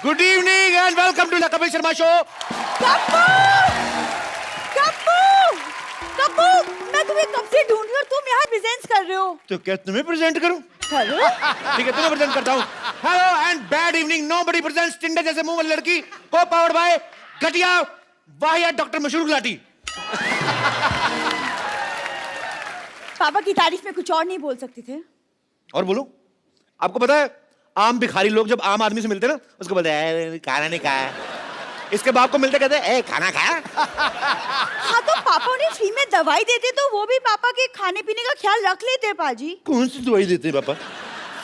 Good evening and welcome to the Kapil Sharma show. Kappu! Kappu! Kappu! मैं तुम्हें कब से ढूंढ रही हूँ और तुम यहाँ प्रेजेंट कर रहे हो। तो क्या तुम्हें प्रेजेंट करूं? करो। ठीक है, तुम्हें प्रेजेंट करता हूं। Hello and bad evening, nobody presents टिंडे जैसे मुंह वाली लड़की को पावर्ड बाय घटिया वाहिया डॉक्टर मशहूर गुलाटी। पापा की तारीफ में कुछ और नहीं बोल सकते थे? और बोलो, आपको पता है आम भिखारी लोग जब आम आदमी से मिलते हैं ना, उसको बोलते हैं खाना नहीं खाया। इसके बाप को मिलते कहते हैं खाना खाया। हाँ तो पापा उन्हें फ्री में दवाई देते तो वो भी पापा के खाने पीने का ख्याल रख लेते पाजी। कौन सी दवाई देते हैं पापा?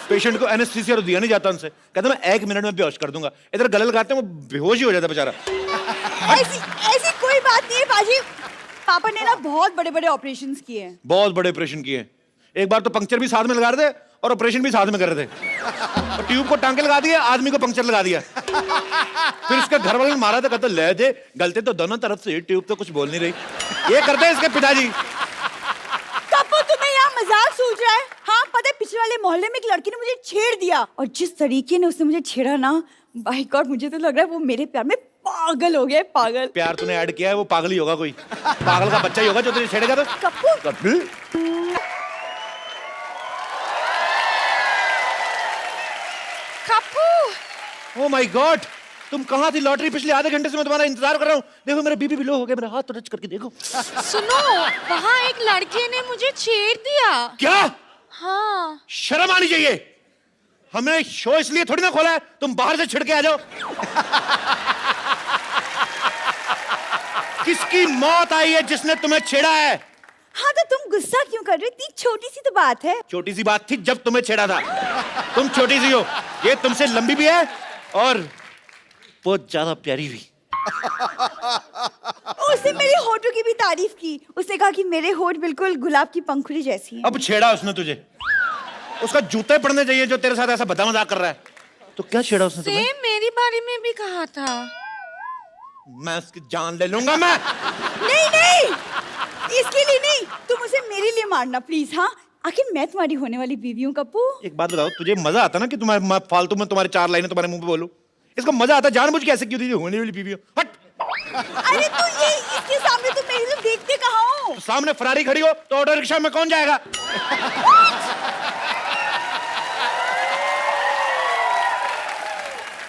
पेशेंट को एनेस्थीसिया तो दिया नहीं जाता उनसे, कहते मैं 1 मिनट में बेहोश कर दूंगा। इधर गले लगाते हैं वो बेहोश ही हो जाता बेचारा। ऐसी कोई बात नहीं है पाजी। पापा ने ना बहुत बड़े बड़े ऑपरेशन किए हैं। बहुत बड़े ऑपरेशन किए। एक बार तो पंक्चर भी साथ में लगा रहे थे और ऑपरेशन भी साथ में कर रहे थे। और ट्यूब को टांके लगा दिया, आदमी को पंक्चर लगा दिया। फिर इसके घर वाले ने मारा था, कहते ले दे, गलते तो दोनों तरफ से, ट्यूब तो कुछ बोल नहीं रही। ये करते हैं इसके पिताजी। कप्पू तुम्हें यहाँ मजाक सूझ रहा है? हाँ पता है पिछले वाले मोहल्ले में एक लड़की ने मुझे छेड़ दिया और जिस तरीके ने उसने मुझे छेड़ा ना, बाय गॉड मुझे तो लग रहा है वो मेरे प्यार में पागल हो गया। पागल प्यार तूने ऐड किया है, वो पागल ही होगा, कोई पागल का बच्चा ही होगा जो तुझे छेड़ेगा। तो कप्पू ओह माय गॉड, तुम कहाँ थी? लॉटरी पिछले आधे घंटे से मैं तुम्हारा इंतजार कर रहा हूँ। देखो मेरा बीपी भी लो हो गया, मेरा हाथ तो टच करके देखो। सुनो, वहाँ एक लड़के ने मुझे छेड़ दिया। क्या? हाँ। शर्म आनी चाहिए। हमने शो इसलिए थोड़ी ना खोला है तुम बाहर से छिड़के आ जाओ। किसकी मौत आई है जिसने तुम्हें छेड़ा है? हाँ तो तुम गुस्सा क्यों कर रहे हो? इतनी छोटी सी तो बात है। छोटी सी बात थी जब तुम्हें छेड़ा था। तुम छोटी सी हो, ये तुमसे लंबी भी है और बहुत ज्यादा प्यारी भी। उसने मेरे होठों की भी तारीफ की। उसने कहा कि मेरे होठ बिल्कुल गुलाब की पंखुड़ी जैसी हैं। अब छेड़ा उसने तुझे, उसका जूते पड़ने चाहिए जो तेरे साथ ऐसा बदा मजाक कर रहा है। तो क्या छेड़ा उसने तुम्हें? सेम मेरी बारे में भी कहा था। मैं उसकी जान ले लूंगा मैं। नहीं नहीं, इसके लिए नहीं, तुम उसे मेरे लिए मारना प्लीज। हाँ आखिर मैं तुम्हारी होने वाली बीवी हूँ कप्पू। एक बात बताओ, तुझे मजा आता ना कि तुम्हारे फालतू में तुम्हारे 4 लाइनें तुम्हारे मुंह पे बोलूं? इसको मजा आता जानबूझ के ऐसे क्यों दीजिए होने वाली बीवी हो? हट। अरे तो ये इसके सामने तुम मेरी तो देखते कहाँ हो? तो सामने फरारी खड़ी हो तो ऑटो रिक्शा में कौन जाएगा?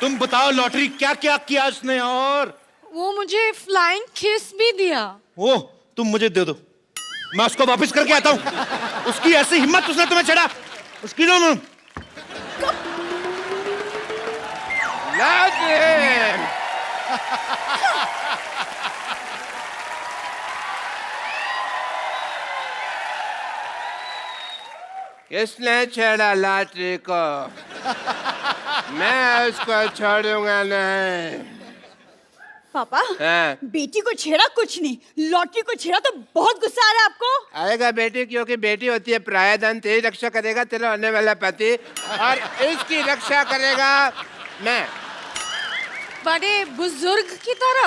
तुम बताओ लॉटरी क्या क्या किया उसने? और वो मुझे फ्लाइंग किस भी दिया। वो तुम मुझे दे दो, मैं उसको वापस करके आता हूँ। उसकी ऐसी हिम्मत, उसने तुम्हें छेड़ा, उसकी ना किसने छेड़ा लॉटरी को? मैं उसको छोड़ूंगा नहीं। पापा हाँ। बेटी को छेड़ा कुछ नहीं, लॉटरी को छेड़ा तो बहुत गुस्सा आ रहा है आपको। आएगा बेटी, क्योंकि बेटी होती है प्रायधन। तेरी रक्षा करेगा तेरा होने वाला पति और इसकी रक्षा करेगा मैं, बड़े बुजुर्ग की तरह।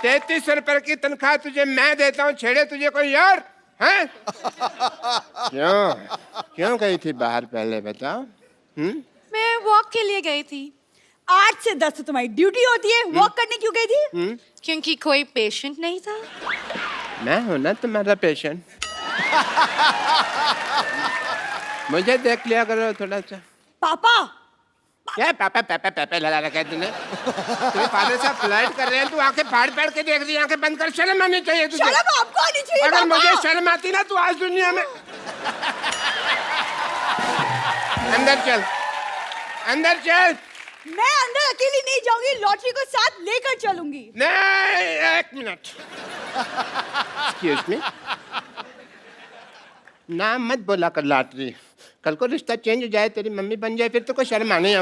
33 रुपए की तनख्वाह तुझे मैं देता हूँ, छेड़े तुझे कोई और? हैं? क्यों गई थी बाहर पहले बताओ? मैं वॉक के लिए गई थी। 8 से 10 तो तुम्हारी ड्यूटी होती है, वॉक करने क्यों गई थी? क्योंकि कोई पेशेंट नहीं था। मैं हूं ना तुम्हारा पेशेंट। मुझे देख लिया करो थोड़ा सा। पापा क्या पापा पापा पापा लगा रखा है तूने? तेरे फादर साहब फ्लाइट कर रहे हैं, तू आंखें फाड़ फाड़ के देख रही है। आंखें बंद कर, शर्म आनी चाहिए तुझे। शर्म आपको आनी चाहिए। अगर पापा। मुझे शर्म आती ना, तू आज दुनिया में। अंदर चल, अंदर चल। मैं अंदर अकेली नहीं जाऊंगी, लॉटरी को साथ लेकर चलूंगी। नहीं, 1 मिनट। एक्सक्यूज मी, नाम मत बोला कर लॉटरी। कल को रिश्ता चेंज हो जाए, तेरी मम्मी बन जाए, फिर तो कोई शर्म आने।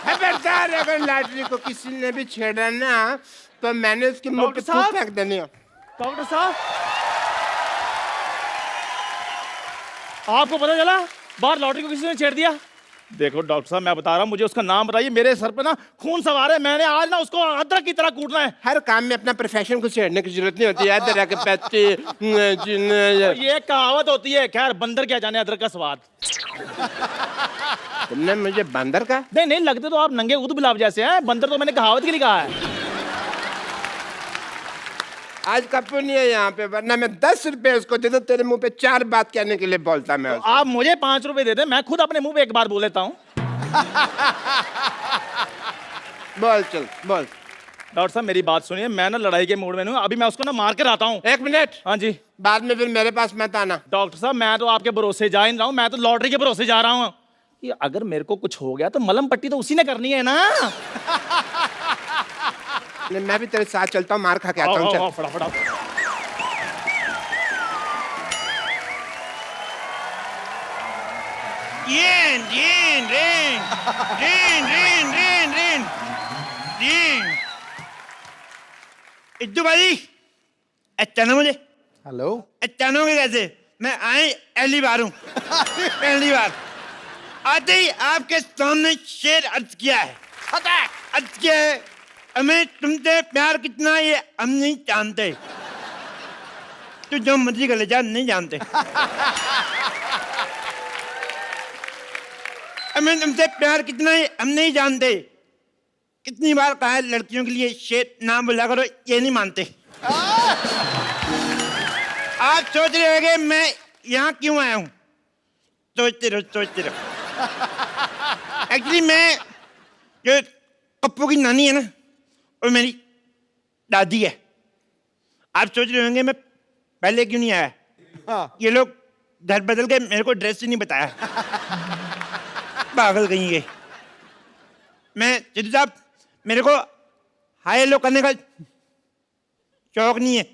खबरदार, अगर लॉटरी को किसी ने भी छेड़ा ना तो मैंने उसके मुंह पे थूक फेंक देनी है। डॉक्टर साहब, आपको पता चला बाहर लॉटरी को किसी ने छेड़ दिया? देखो डॉक्टर साहब, मैं बता रहा हूँ, मुझे उसका नाम बताइए। मेरे सर पे ना खून सवार है। मैंने आज ना उसको अदरक की तरह कूटना है। हर काम में अपना प्रोफेशन को छेड़ने की जरूरत नहीं होती है। अदरक के पत्ते ये कहावत होती है। खैर, बंदर क्या जाने अदरक का स्वाद। तुमने मुझे बंदर का? नहीं नहीं, लगते तो आप नंगे ऊद बिलाव जैसे हैं। बंदर तो मैंने कहावत के लिए कहा है। आज कपूर नहीं है यहाँ पे, वरना मैं 10 रुपए उसको दे दो, तेरे मुंह पे 4 बात कहने के लिए बोलता मैं उसको। आप मुझे 5 रुपए दे दे, मैं खुद अपने मुंह पे एक बार बोल लेता हूँ। बोल चल बोल। डॉक्टर साहब मेरी बात सुनिए, मैं ना लड़ाई के मूड में हूँ। अभी मैं उसको ना मार कर आता हूँ। 1 मिनट। हाँ जी। बाद में फिर मेरे पास मत आना। डॉक्टर साहब मैं तो आपके भरोसे जा ही नहीं रहा हूँ, मैं तो लॉटरी के भरोसे जा रहा हूँ कि अगर मेरे को कुछ हो गया तो मलम पट्टी तो उसी ने करनी है ना। मैं भी तेरे साथ चलता हूँ, मार खा के आता हूँ। चल फटाफट। Rain rain rain rain rain rain rain rain. Iddu भाई, अचानक मुझे हेलो। अचानक कैसे? मैं आए पहली बार हूँ। पहली बार आते ही आपके सामने शेर अर्ज किया है। अर्ज किया है, हमें तुमसे प्यार कितना ये हम नहीं जानते। तू जो मर्जी कर ले जा, नहीं जानते। हमें तुमसे प्यार कितना है हम नहीं जानते। कितनी बार कहा है लड़कियों के लिए शेर नाम बुला करो, ये नहीं मानते। आप सोच रहे होंगे मैं यहाँ क्यों आया हूँ। सोचते रहो। एक्चुअली मैं जो पप्पू की नानी है ना, वो मेरी दादी है। आप सोच रहे होंगे मैं पहले क्यों नहीं आया। हाँ। ये लोग घर बदल के मेरे को ड्रेस ही नहीं बताया। पागल कहीं गए। मैं सिद्धू साहब, मेरे को हाई लो करने का शौक नहीं है,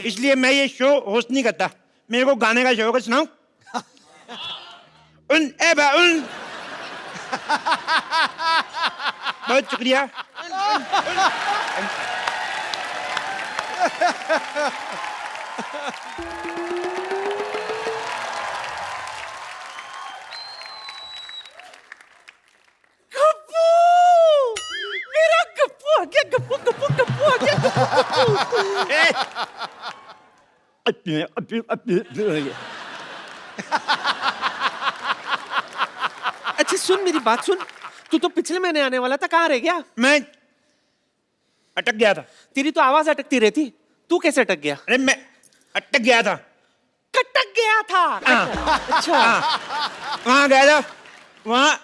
इसलिए मैं ये शो होस्ट नहीं करता। मेरे को गाने का शौक है। सुनाऊं? उन ए बा उन। बहुत शुक्रिया। मेरा गप्पू आ गया। गप्पू आ गया। अच्छा सुन, मेरी बात सुन। तू तो पिछले महीने आने वाला था, कहाँ रह गया? मैं अटक गया था। तेरी तो आवाज अटकती रहती, तू कैसे अटक गया? अरे मैं अटक गया था। कटक गया था। हाँ। अच्छा। वहां गया था, वहां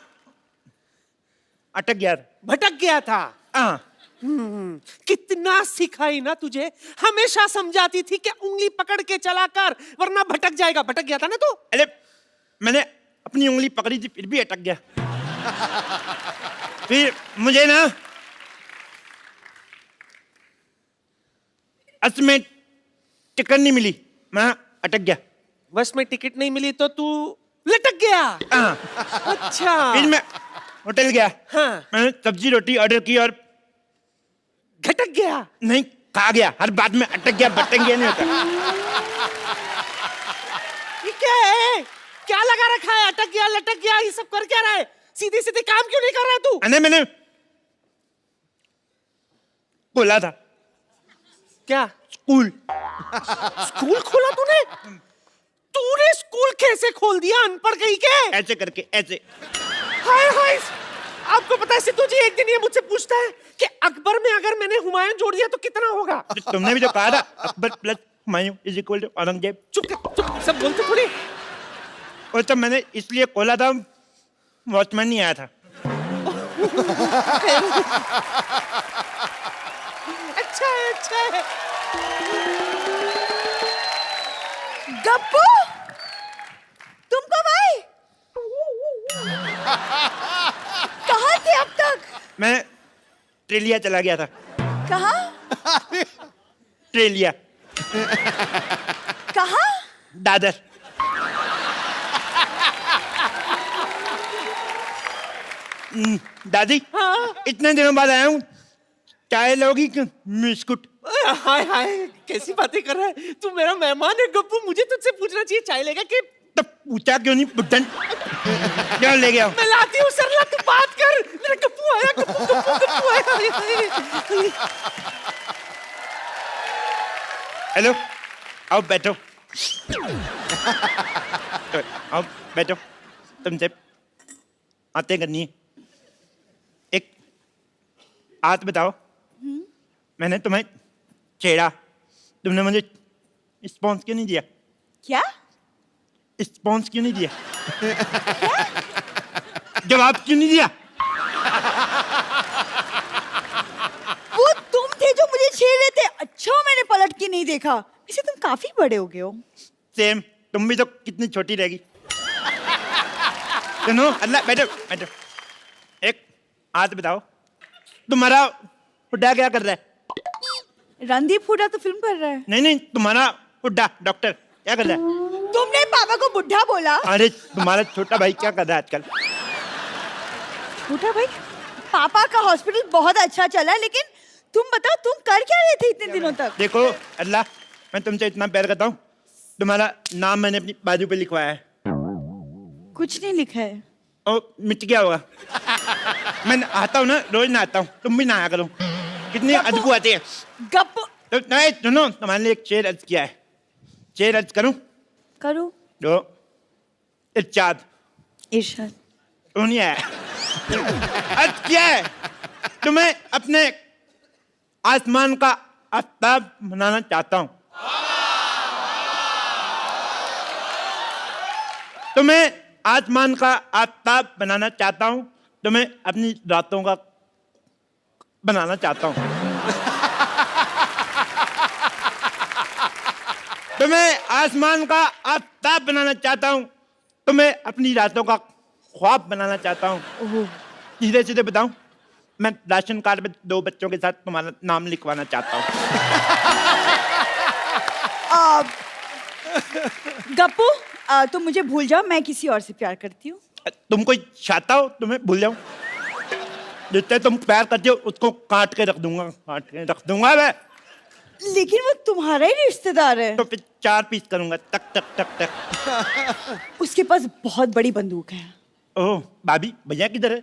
अटक गया था। भटक गया था। हाँ। कितना सिखाई ना तुझे, हमेशा समझाती थी कि उंगली पकड़ के चला कर वरना भटक जाएगा। भटक गया था ना तू। अरे मैंने अपनी उंगली पकड़ी थी, फिर भी अटक गया। फिर मुझे ना असल में टिकट नहीं मिली, मैं अटक गया। बस में टिकट नहीं मिली तो तू लटक गया। हाँ। अच्छा। फिर मैं होटल गया। हाँ। मैंने सब्जी रोटी ऑर्डर की और घटक गया। नहीं, खा गया। हर बात में अटक गया, भटक गया नहीं होता। ये क्या है? क्या लगा रखा है? अटक गया, लटक गया, ये सब कर क्या रहा है? सीधे सीधे काम क्यों नहीं कर रहा है तू? अरे मैंने बोला था क्या? स्कूल। स्कूल खोला तूने? तूने स्कूल कैसे खोल दिया, अनपढ़ कहीं के? ऐसे करके ऐसे। हाय हाय। आपको पता है सिद्धू जी, एक दिन ये मुझसे पूछता है कि अकबर में अगर मैंने हुमायूं जोड़ दिया तो कितना होगा? तुमने भी जो कहा था Akbar plus Humayun is equal to Aurangzeb. चुप कर, चुप। सब बोलते थोड़ी। और तब मैंने इसलिए खोला था, वॉचमैन नहीं आया था। अच्छा है, अच्छा है। गप्पू, तुमको भाई कहाँ थे अब तक? मैं ट्रेलिया चला गया था। कहाँ? ट्रेलिया, कहाँ? दादर। दादी, हाँ? इतने दिनों बाद आया हूँ, चाय लोगी कि बिस्कुट? हाय हाय, कैसी बातें कर रहा है तू? मेरा मेहमान है गप्पू, मुझे तुझसे पूछना चाहिए चाय लेगा कि तो पूछा क्यों नहीं बुड्ढन? क्या ले गया? मैं लाती हूँ सरला, तू बात कर। मेरा गप्पू आया, गप्पू आया। हेलो, आओ बैठो। आओ बैठो। तुमसे बातें करनी है। एक बात बताओ, मैंने तुम्हें छेड़ा, तुमने मुझे रिस्पॉन्स क्यों नहीं दिया? क्या? रिस्पॉन्स क्यों नहीं दिया? जवाब क्यों नहीं दिया? वो तुम थे जो मुझे छेड़ रहे थे। अच्छा, मैंने पलट के नहीं देखा। वैसे तुम काफी बड़े हो गए हो। सेम, तुम भी तो कितनी छोटी रहेगी। सुनो, अल्लाह बैठो बैठो। एक बात बताओ, तुम्हारा बुड्ढा क्या कर रहा है? रणदीप हुड्डा तो फिल्म कर रहा है। नहीं, तुम्हारा बुड्ढा डॉक्टर क्या कर रहा है? तुमने पापा को बुढ़ा बोला? अरे तुम्हारा छोटा भाई क्या कर रहा है आजकल? छोटा भाई? पापा का हॉस्पिटल बहुत अच्छा चला, लेकिन तुम बताओ, तुम कर क्या रहे थे इतने दिनों तक? देखो अल्लाह, मैं तुमसे इतना प्यार करता हूँ, तुम्हारा नाम मैंने अपनी बाजू पे लिखवाया है। कुछ नहीं लिखा है। ओ, मिट गया होगा। मैं आता हूँ ना, रोज नहाता हूँ, तुम भी नहाया करो। कितनी अदबू आती है। गप तो नहीं सुनो, तुम्हारे लिए एक शेर अर्ज किया है। शेर अर्ज करूं? करो। दो इरशाद। इरशाद। क्यों नहीं आया? अर्ज किया है, तुम्हें अपने आसमान का आफ्ताब बनाना चाहता हूं। तुम्हें आसमान का आफ्ताब बनाना चाहता हूं, तुम्हें अपनी रातों का बनाना चाहता हूं। तुम्हें आसमान का आफ्ताब बनाना चाहता हूं, तुम्हें अपनी रातों का ख्वाब बनाना चाहता हूं। सीधे सीधे बताऊं, मैं राशन कार्ड में 2 बच्चों के साथ तुम्हारा नाम लिखवाना चाहता हूं। गप्पू, तुम मुझे भूल जाओ, मैं किसी और से प्यार करती हूँ। तुम कोई चाहता हो तुम्हें भूल जाऊं? जिससे तुम प्यार करते हो उसको काट के रख दूंगा, काट के रख दूंगा मैं। लेकिन वो तुम्हारा ही रिश्तेदार है। तो फिर 4 पीस करूंगा, टक टक टक टक। उसके पास बहुत बड़ी बंदूक है। ओह भाभी, भैया किधर है?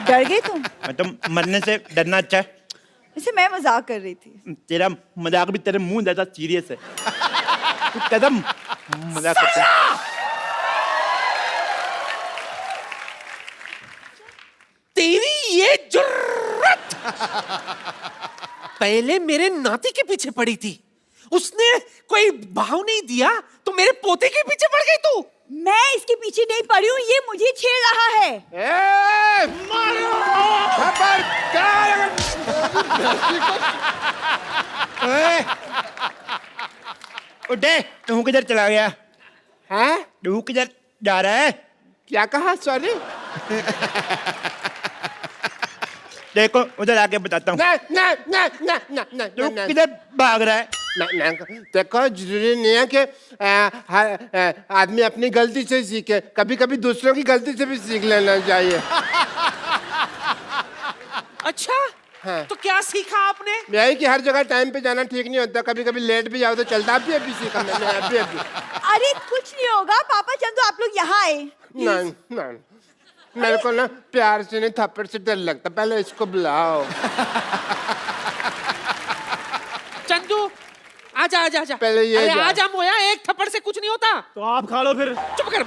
डर गए तुम? मैं तो मरने से डरना अच्छा है। वैसे मैं मजाक कर रही थी। तेरा मजाक भी तेरे मुंह ज्यादा सीरियस है। तू कदम मजाक करता है। तेरी ये जुर्रत पहले मेरे नाती के पीछे पड़ी थी, उसने कोई भाव नहीं दिया तो मेरे पोते के पीछे पड़ गई तू। मैं इसके पीछे नहीं पड़ी हूँ, ये मुझे छेड़ रहा है। मारो! खबरदार! उठे, तू किधर चला गया? हैं? तू किधर जा रहा है? क्या कहा? सॉरी। देखो उधर आके बताता हूँ। तू किधर भाग रहा है? देखो, जरूरी नहीं है कि हर आदमी अपनी गलती से सीखे, कभी कभी दूसरों की गलती से भी सीख लेना चाहिए। अच्छा, हाँ। तो क्या सीखा आपने? यही कि हर जगह टाइम पे जाना ठीक नहीं होता, कभी कभी लेट भी जाओ तो चलता। अभी सीखा मैंने, अभी। अरे कुछ नहीं होगा पापा, चंदू आप लोग यहाँ आए। नहीं नहीं, मेरे को ना प्यार से नहीं, थप्पड़ से डर लगता। पहले इसको बुलाओ। चंदू, आजा आजा आजा। पहले ये अरे जा। आजा मोया, एक थप्पड़ से कुछ नहीं होता। तो आप खा लो फिर। चुप कर।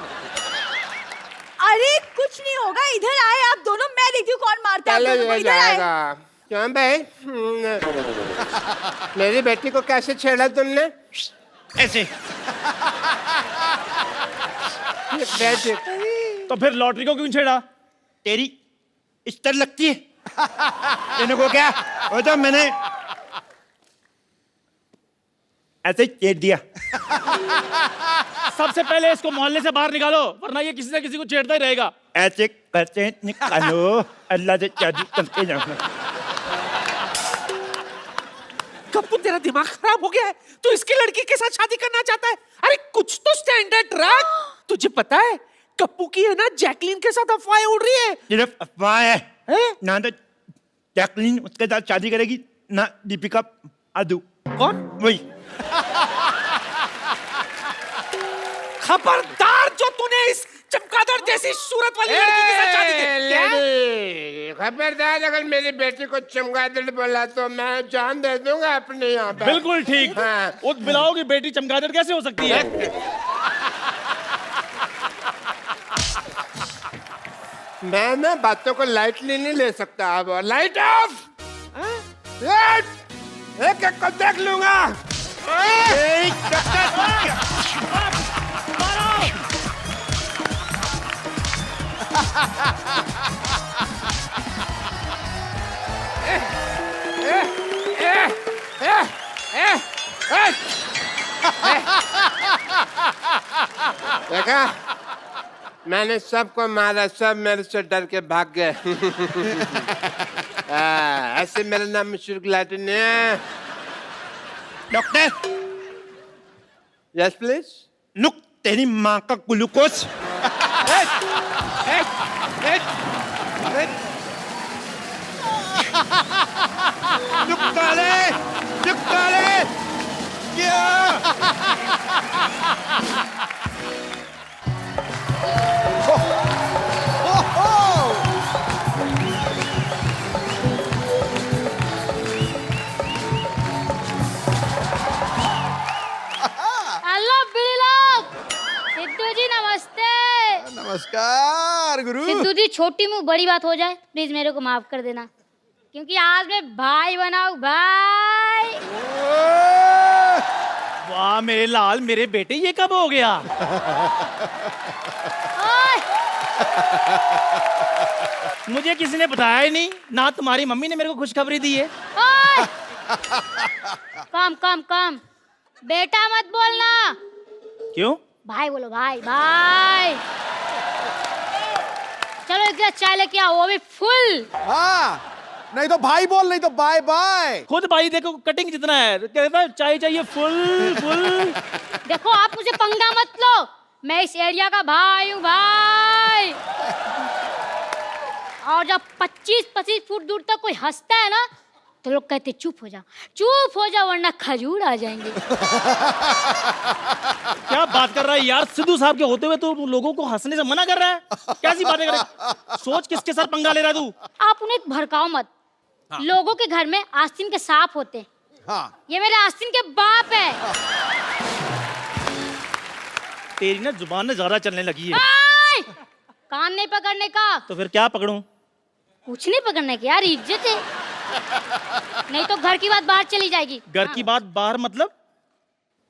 अरे कुछ नहीं होगा, इधर आए आप दोनों, मैं देखती हूँ कौन मारता है आप पहले दोनों को। ये इधर आए। जाएगा। क्यों भाई? मेरी बेटी को कैसे छेड़ा तुमने? ऐसे। बेटी तो फिर लॉटरी को क्यों छेड़ा? तेरी इस्तर लगती है। तेने को क्या? वो तो मैंने ऐसे ही छेड़ दिया। सबसे पहले इसको मोहल्ले से बाहर निकालो, वरना ये किसी न किसी को छेड़ता ही रहेगा। ऐसे करते निकालो, अल्लाह से शादी करके जाऊंगा। कप्पू, तेरा दिमाग खराब हो गया है? तू इसकी लड़की के साथ शादी करना चाहता है? अरे कुछ तो स्टैंडर्ड रख। तुझे पता है कप्पू की है ना जैकलीन के साथ अफवाहें उड़ रही है। सिर्फ अफवाह है। ना तो जैकलीन उसके साथ शादी करेगी, ना दीपिका आदू। कौन? वही। खबरदार जो तूने इस चमगादड़ जैसी सूरत वाली लड़की के साथ शादी की। क्या? लेडी, खबरदार अगर मेरी बेटी को चमगादड़ बोला तो मैं जान दे दूंगा अपने यहाँ पे। बिल्कुल ठीक। हाँ। उस बिलाओ की बेटी चमगादड़ कैसे हो सकती है? मैं ना बातों को लाइटली नहीं ले सकता। अब लाइट ऑफ। लाइट एक एक को देख लूंगा। देखा, मैंने सबको मारा, सब मेरे से डर के भाग गए। ऐसे मेरा नाम मशहूर गुलाटी नहीं है। Doctor, yes please. नुक तेरी माँ का ग्लूकोज। नुक काले, नुक काले। क्या? हेलो बिलोग, सिद्धू जी नमस्ते। नमस्कार गुरु। सिद्धू जी छोटी मुंह बड़ी बात हो जाए, प्लीज मेरे को माफ कर देना, क्योंकि आज मैं भाई बनाऊं भाई। वाह मेरे लाल, मेरे बेटे, ये कब हो गया? ओए, मुझे किसी ने बताया ही नहीं, ना तुम्हारी मम्मी ने मेरे को खुशखबरी दी है। ओए, कम कम कम, बेटा मत बोलना, क्यों? भाई बोलो, भाई भाई। चलो एक गिलास चाय लेके आओ, वो भी फुल। हाँ, नहीं तो भाई बोल, नहीं तो बाय बाय। खुद भाई देखो कटिंग जितना है, कहता है चाय चाहिए फुल फुल। देखो आप मुझे पंगा मत लो, मैं इस एरिया का भाई हूँ भाई। और जब 25-25 फुट दूर तक कोई हंसता है ना, तो लोग कहते चुप हो जा वरना खजूर आ जाएंगे। क्या बात कर रहा है यार, सिद्धू साहब के होते हुए तो लोगों को हंसने से मना कर रहा है? कैसी बातें कर रहा है? सोच किसके साथ पंगा ले रहा है तू? आप उन्हें भड़काओ मत। लोगों के घर में आस्तीन के सांप होते हैं। हाँ, ये मेरे आस्तीन के बाप है। तेरी ना जुबान में ज्यादा चलने लगी है। आय! कान नहीं पकड़ने का। तो फिर क्या पकड़ूं? कुछ नहीं पकड़ने की यार, इज्जत है। नहीं तो घर की बात बाहर चली जाएगी। घर की बात बाहर मतलब?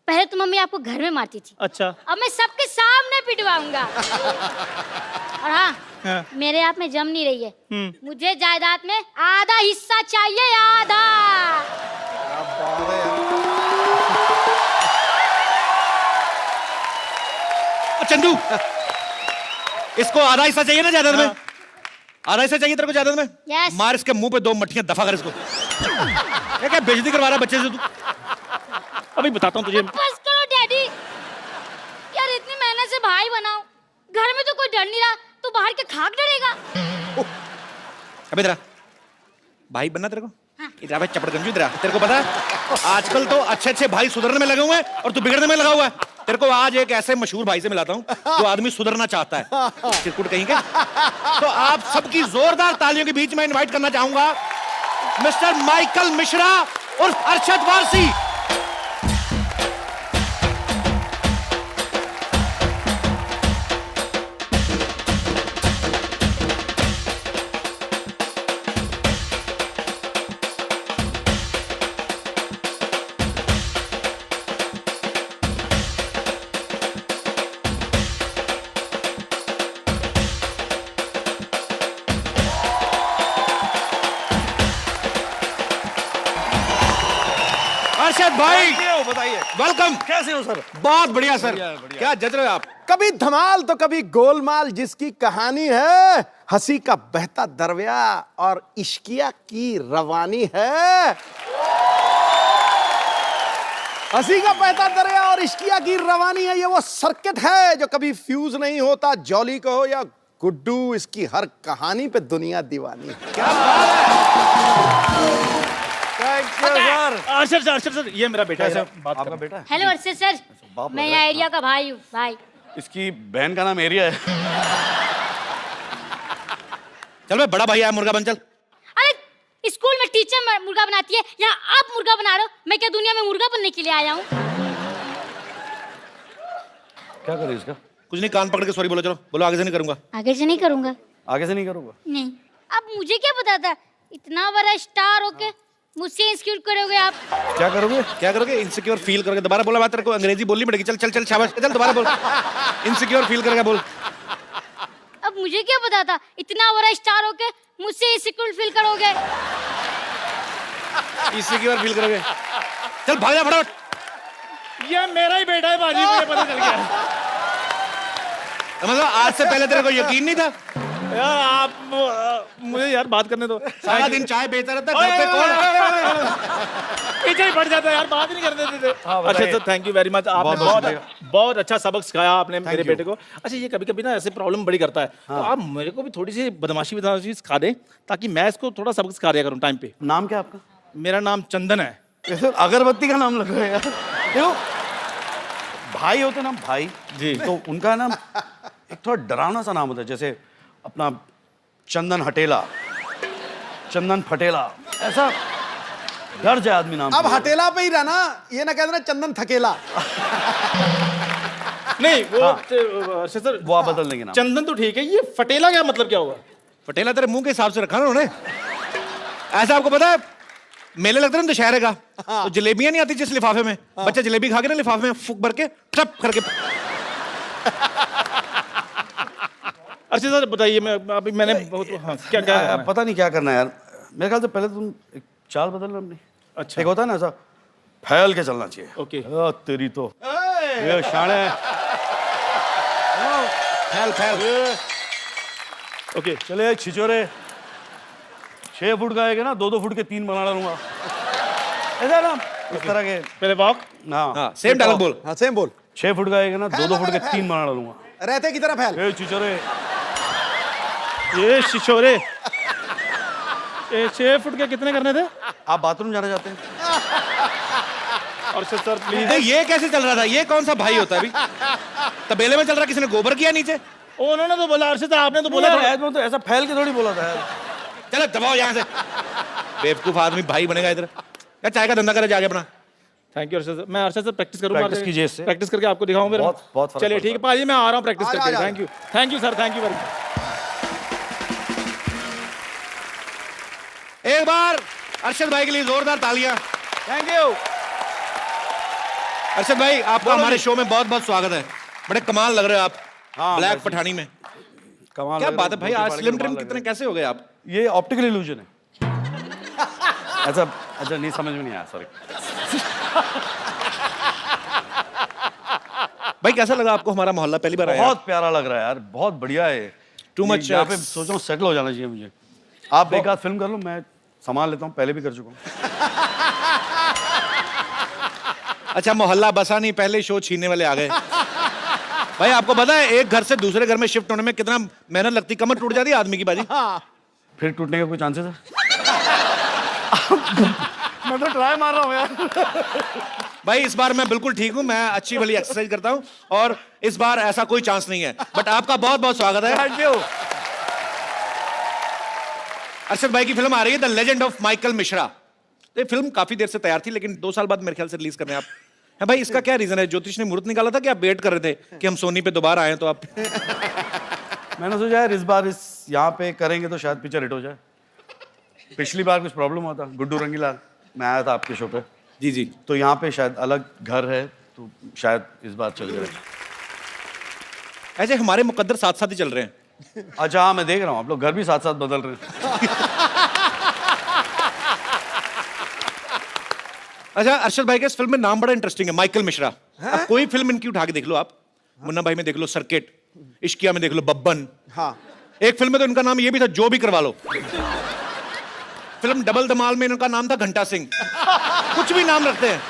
पहले तो मम्मी आपको घर में मारती थी, अच्छा। अब मैं सबके सामने पिटवाऊंगा। और हाँ, हाँ। मेरे आप में जम नहीं रही है। मुझे जायदाद में आधा हिस्सा चाहिए, आधा। चंदू, इसको आधा हिस्सा चाहिए ना जायदाद में? आधा हिस्सा चाहिए तेरे को जायदाद में? Yes. मार इसके मुंह पे 2 मट्ठियां, दफा कर इसको। क्या बेइज्जती करवा रहा है बच्चे से तू? अभी बताता हूँ तुझे। बस करो डैडी, यार इतनी मेहनत से भाई बनाओ, घर में तो कोई डर नहीं रहा, तो बाहर के खाक डरेगा। अबे तेरा भाई बनना तेरे को? इधर भाई चपड़गंजू, इधर तेरे को पता है आजकल तो अच्छे अच्छे भाई सुधरने में लगे हुए हैं और तू बिगड़ने में लगा हुआ है। तेरे को आज एक ऐसे मशहूर भाई से मिलाता हूँ जो आदमी सुधरना चाहता है। चिरकुट कहीं के। तो आप सबकी जोरदार तालियों के बीच में इनवाइट करना चाहूंगा मिस्टर माइकल मिश्रा उर्फ अरशद वारसी। अरशद भाई बताइए वेलकम। कैसे हो सर? बहुत बढ़िया सर। क्या जज रहे हो आप? कभी धमाल तो कभी गोलमाल, जिसकी कहानी है हंसी का बहता दरया और इश्किया की रवानी है। हंसी का बहता दरिया और इश्किया की रवानी है, ये वो सर्किट है जो कभी फ्यूज नहीं होता। जॉली कहो या गुड्डू, इसकी हर कहानी पे दुनिया दीवानी है। क्या बात है? अर्शद सर, ये मेरा बेटा है। बात आपका बेटा है? हेलो अर्शद सर, मैं यहाँ एरिया का भाई हूँ भाई। इसकी बहन का नाम एरिया है। चल भाई, बड़ा भाई आया, मुर्गा बन चल। अरे स्कूल में टीचर मुर्गा बनाती है, यहाँ आप मुर्गा बना रहे हो। मैं क्या दुनिया में मुर्गा बनने के लिए आया हूँ? क्या करे इसका? कुछ नहीं, कान पकड़ के सॉरी बोलो। चलो बोलो, आगे से नहीं करूंगा। आगे से नहीं करूंगा। आगे से नहीं करूंगा। नहीं, अब मुझे क्या पता था इतना बड़ा स्टार होके मुझसे इंस्क्यूर करोगे आप? क्या करोगे? क्या करोगे? इनसिक्योर फील करोगे। दोबारा बोला, बात तेरे को अंग्रेजी बोलनी पड़ेगी। चल चल चल, शाबाश, चल दोबारा बोल। इनसिक्योर फील करेगा, बोल। अब मुझे क्या पता था इतना बड़ा स्टार होके मुझसे इनसिक्योर फील करोगे? इनसिक्योर फील करोगे। चल भाग जा फटाफट। ये मेरा ही बेटा है बाजी, मुझे पता चल गया। मतलब आज से पहले तेरे को यकीन नहीं था? यार आप मुझे यार बात करने दो। सारा दिन चाय बेचता रहता है, घर पे कौन? पीछे ही पड़ जाता है यार, बात ही नहीं करने देते। हाँ, अच्छा sir, thank you very much. आपने बहुत बहुत अच्छा सबक सिखाया आपने मेरे बेटे को। अच्छा, ये कभी कभी ना ऐसे प्रॉब्लम बड़ी करता है, तो आप मेरे को भी थोड़ी सी बदमाशी सिखा दें, ताकि मैं इसको थोड़ा सबक सिखा दिया करूँ टाइम पे। नाम क्या आपका? मेरा नाम चंदन है। ऐसे अगरबत्ती का नाम लग रहा है यार। देखो, भाई होते ना भाई जी, तो उनका नाम एक थोड़ा डरावना सा नाम होता है, जैसे अपना चंदन हटेला, चंदन फटेला, ऐसा डर जाए आदमी नाम। अब हटेला पे ही रहना, ये ना कह देना चंदन थकेला। नहीं वो सर वो आप बदल देंगे नाम। चंदन तो ठीक है, ये फटेला क्या मतलब क्या होगा? पटेला तेरे मुंह के हिसाब से रखा ना उन्होंने। ऐसा आपको पता है, मेले लगते हैं ना दशहरे का, तो जलेबियां नहीं आती जिस लिफाफे में, बच्चा जलेबी खा के ना लिफाफे में फूक भर के टप करके। अच्छा सर बताइए, मैं अभी मैंने बहुत क्या क्या पता नहीं क्या करना है यार। मेरे ख्याल से पहले तुम एक चाल बदल लो अपनी। अच्छा, एक होता है ना ऐसा, फैल के चलना चाहिए। ओके। तेरी तो ये शाणे। फैल फैल। ओके चले छिचोरे, 6 फुट का है ना, 2-2 फुट के 3 बना डालूंगा, ऐसा ना, इस तरह के। पहले वॉक। हाँ, सेम डायलॉग बोल। हाँ सेम बोल। 6 फुट का है ना, 2-2 फुट के 3 बना डालूंगा। रहते की तरह फैल। ए छिचोरे, ये शिशोरे, ये 6 फुट के कितने करने थे? आप बाथरूम जाना चाहते हैं? और सर प्लीज। नहीं, ये कैसे चल रहा था? ये कौन सा भाई होता है अभी? तबेले में चल रहा, किसी ने गोबर किया नीचे? उन्होंने तो बोला, अर्षद आपने तो बोला यार, तो ऐसा फैल के थोड़ी बोला था यार। चलो दबाओ यहाँ से। बेवकूफ आदमी भाई बनेगा इधर। क्या चाय का धंधा करे जाके अपना। Thank you Arshad sir. मैं अर्षद सर प्रैक्टिस करूंगा। प्रैक्टिस कीजिए इससे। प्रैक्टिस करके आपको दिखाऊं फिर। बहुत फर्क चलिए ठीक है पाजी, मैं आ रहा हूँ प्रैक्टिस आ जा, करके। आ जा। Thank you sir, thank you very much. एक बार अरशद भाई के लिए जोरदार तालियां। Thank you. अरशद भाई, आपका हमारे शो में बहुत बहुत स्वागत है। बड़े कमाल लग रहे हो आप। हाँ, ब्लैक वैसे- पठानी में। कमाल क्या लग बात रहा है भाई, आज स्लिम ट्रिम कितने कैसे हो गए आप? ये ऑप्टिकल इल्यूजन है। अच्छा नहीं, समझ में नहीं आया, सॉरी। भाई कैसा लगा आपको हमारा मोहल्ला? पहली बार आया? बहुत प्यारा लग रहा है यार, बहुत बढ़िया है। Too much यहाँ पे सोच रहा हूँ सेटल हो जाना चाहिए मुझे। आप एक आध फिल्म कर लो, मैं संभाल लेता हूँ, पहले भी कर चुका हूँ। अच्छा, मोहल्ला बसा नहीं, पहले शो छीनने वाले आ गए। भाई आपको पता है एक घर से दूसरे घर में शिफ्ट होने में कितना मेहनत लगती, कमर टूट जाती है आदमी की बाजी। फिर टूटने का कोई चांसेस है? मैं तो ट्राई मार रहा हूँ यार। भाई इस बार मैं बिल्कुल ठीक हूँ, मैं अच्छी वाली एक्सरसाइज करता हूँ और इस बार ऐसा कोई चांस नहीं है। बट आपका बहुत बहुत स्वागत है। Thank you. अरशद भाई की फिल्म आ रही है the legend of Michael Mishra. ये फिल्म काफी देर से तैयार थी, लेकिन 2 साल बाद मेरे ख्याल से रिलीज करने आप है। भाई इसका क्या रीजन है? ज्योतिष ने मुहूर्त निकाला था कि आप वेट कर रहे थे कि हम सोनी पे दोबारा आए, तो आप? मैंने सोचा यार इस बार इस यहाँ पे करेंगे तो शायद पिक्चर हिट हो जाए। पिछली बार कुछ प्रॉब्लम हुआ था, गुड्डू रंगीला, मैं आया था आपके शो पे। जी जी। तो यहाँ पे शायद अलग घर है, तो शायद इस बार चल जाए। ऐसे हमारे मुकद्दर साथ साथ ही चल रहे हैं। अच्छा हाँ, मैं देख रहा हूँ आप लोग घर भी साथ साथ बदल रहे हैं। अच्छा, अरशद भाई के इस फिल्म में नाम बड़ा इंटरेस्टिंग है, माइकल मिश्रा। अब कोई फिल्म इनकी उठा के देख लो आप, मुन्ना भाई में देख लो सर्किट, इश्किया में देख लो बब्बन। हाँ, एक फिल्म में तो इनका नाम ये भी था, जो भी करवा लो। फिल्म डबल धमाल में इनका नाम था घंटा सिंह। कुछ भी नाम रखते हैं।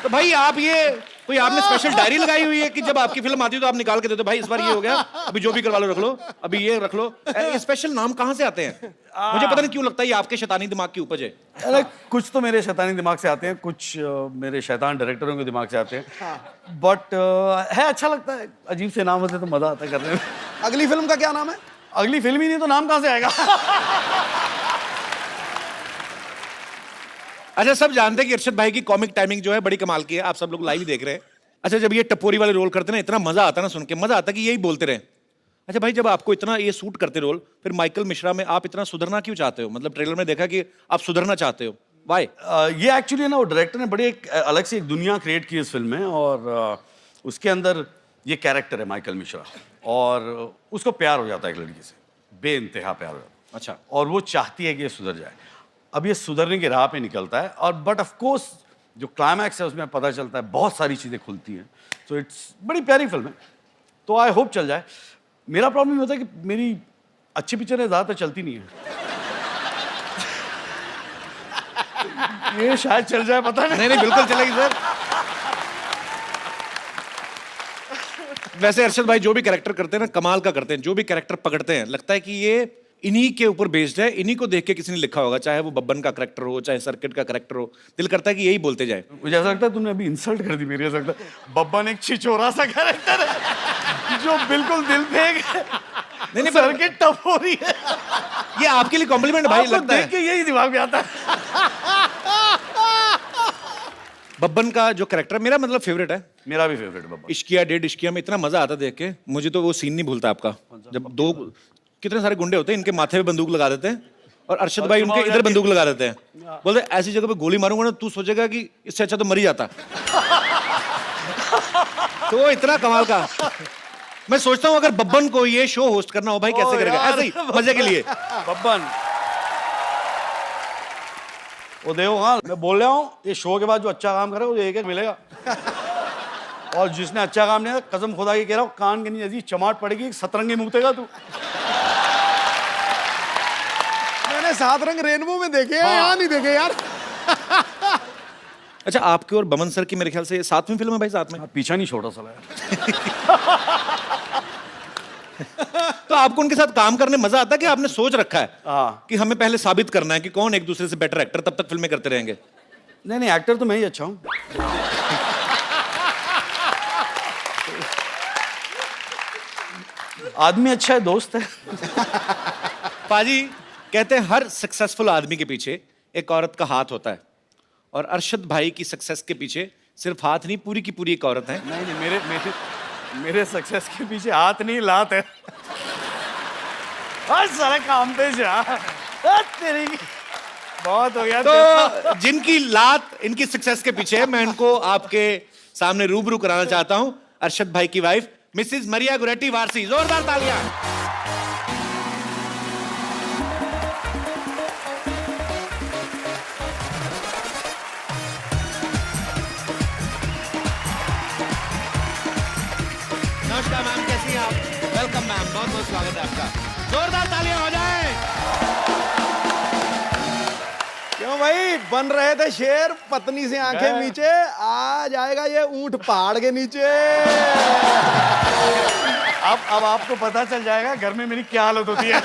तो भाई आप ये कोई आपने स्पेशल डायरी लगाई हुई है कि जब आपकी फिल्म आती है तो आप निकाल के देते हो, भाई इस बार ये हो गया, अभी जो भी करवा लो रख लो, अभी ये रख लो? ये स्पेशल नाम कहाँ से आते हैं? मुझे पता नहीं क्यों लगता है ये आपके शैतानी दिमाग की उपज है। अरे कुछ तो मेरे शैतानी दिमाग से आते हैं, कुछ मेरे शैतान डायरेक्टरों के दिमाग से आते हैं, बट है अच्छा लगता है, अजीब से नाम होते तो मजा आता है करने में। अगली फिल्म का क्या नाम है? अगली फिल्म ही नहीं तो नाम कहाँ से आएगा? अच्छा, सब जानते हैं कि अरशद भाई की कॉमिक टाइमिंग जो है बड़ी कमाल की है, आप सब लोग लाइव ही देख रहे हैं। अच्छा, जब ये टपोरी वाले रोल करते हैं ना, इतना मजा आता है ना सुन के, मजा आता है कि यही बोलते रहे। अच्छा भाई, जब आपको इतना ये सूट करते रोल, फिर माइकल मिश्रा में आप इतना सुधरना क्यों चाहते हो? मतलब ट्रेलर में देखा कि आप सुधरना चाहते हो, वाई? ये एक्चुअली ना वो डायरेक्टर ने बड़ी एक अलग से एक दुनिया क्रिएट की इस फिल्म में, और उसके अंदर ये कैरेक्टर है माइकल मिश्रा, और उसको प्यार हो जाता है एक लड़की से, बेइंतहा प्यार हो जाता है। अच्छा। और वो चाहती है कि ये सुधर जाए। अब ये सुधरने की राह पे निकलता है, और बट ऑफ कोर्स जो क्लाइमैक्स है उसमें पता चलता है बहुत सारी चीज़ें खुलती हैं। तो इट्स बड़ी प्यारी फिल्म है, तो आई होप चल जाए। मेरा प्रॉब्लम होता है कि मेरी अच्छी पिक्चरें ज़्यादातर चलती नहीं है। ये शायद चल जाए, पता नहीं। नहीं बिल्कुल चलेगी सर। वैसे अरशद भाई जो भी कैरेक्टर करते हैं ना, कमाल का करते हैं। जो भी कैरेक्टर पकड़ते हैं, लगता है कि ये इन्हीं के ऊपर बेस्ड है, इन्हीं को देख के किसी ने लिखा होगा, चाहे वो बब्बन का कैरेक्टर हो, चाहे सर्किट का कैरेक्टर हो। दिल करता है कि यही बोलते जाए। मुझे ऐसा लगता है तुमने अभी इंसल्ट कर दी मेरी। ऐसा लगता है बब्बन एक छिछोरा सा कैरेक्टर है जो बिल्कुल दिल फेंक है। नहीं सर्किट टफ हो रही है। ये आपके लिए कॉम्प्लीमेंट भाई लगता देख है। के यही दिमाग में आता है। बब्बन का जो कैरेक्टर मेरा मतलब फेवरेट है। मेरा भी फेवरेट बब्बन। इश्किया डेढ़ इश्किया में इतना मजा आता देख के, मुझे तो वो सीन नहीं भूलता आपका, जब दो कितने सारे गुंडे होते हैं, इनके माथे पे बंदूक लगा देते हैं और अरशद भाई उनके इधर बंदूक लगा देते हैं, बोलते ऐसी जगह पे गोली मारूंगा ना तू सोचेगा कि इससे अच्छा तो मर ही जाता। तो वो इतना कमाल का। मैं सोचता हूँ अगर बब्बन को ये शो होस्ट करना हो भाई कैसे करेगा, ऐसे ही मजे के लिए। बब्बन वो देखो, हाँ मैं बोल रहा हूँ, ये शो के बाद जो अच्छा काम करे वो एक एक मिलेगा, और जिसने अच्छा काम नहीं किया, कसम खुदा की कह रहा हूँ, कान के नीचे चमाट पड़ेगी, सतरंगी मुतेगा तू। मैंने 7 रंग रेनबो में देखे हैं, यहाँ नहीं देखे यार। अच्छा, आपके और बमन सर की मेरे ख्याल से 7वीं फिल्म है भाई, साथ में। पीछा नहीं छोड़ा साला यार। तो आपको उनके साथ काम करने मजा आता है कि आपने सोच रखा है हाँ। कि हमें पहले साबित करना है कि कौन एक दूसरे से बेटर एक्टर, तब तक फिल्में करते रहेंगे? नहीं नहीं, एक्टर तो मैं ही अच्छा हूँ। आदमी अच्छा है, दोस्त है। पाजी कहते हैं हर सक्सेसफुल आदमी के पीछे एक औरत का हाथ होता है, और अरशद भाई की सक्सेस के पीछे सिर्फ हाथ नहीं, पूरी की पूरी एक औरत है। नहीं नहीं, मेरे सक्सेस के पीछे हाथ नहीं, लात है। हर सारे काम पे जा तेरी, बहुत हो गया। तो जिनकी लात इनकी सक्सेस के पीछे है, मैं इनको आपके सामने रूबरू कराना चाहता हूं। अरशद भाई की वाइफ मिसेस मरिया गुरेटी वारसी, जोरदार तालियां। नमस्कार मैम, कैसी हैं आप? वेलकम मैम, बहुत बहुत स्वागत है आपका। जोरदार तालियां हो जाए। क्यों भाई, बन रहे थे शेर, पत्नी से आंखें नीचे, आ जाएगा ये ऊंट पहाड़ के नीचे। अब आपको पता चल जाएगा घर में मेरी क्या हालत होती है।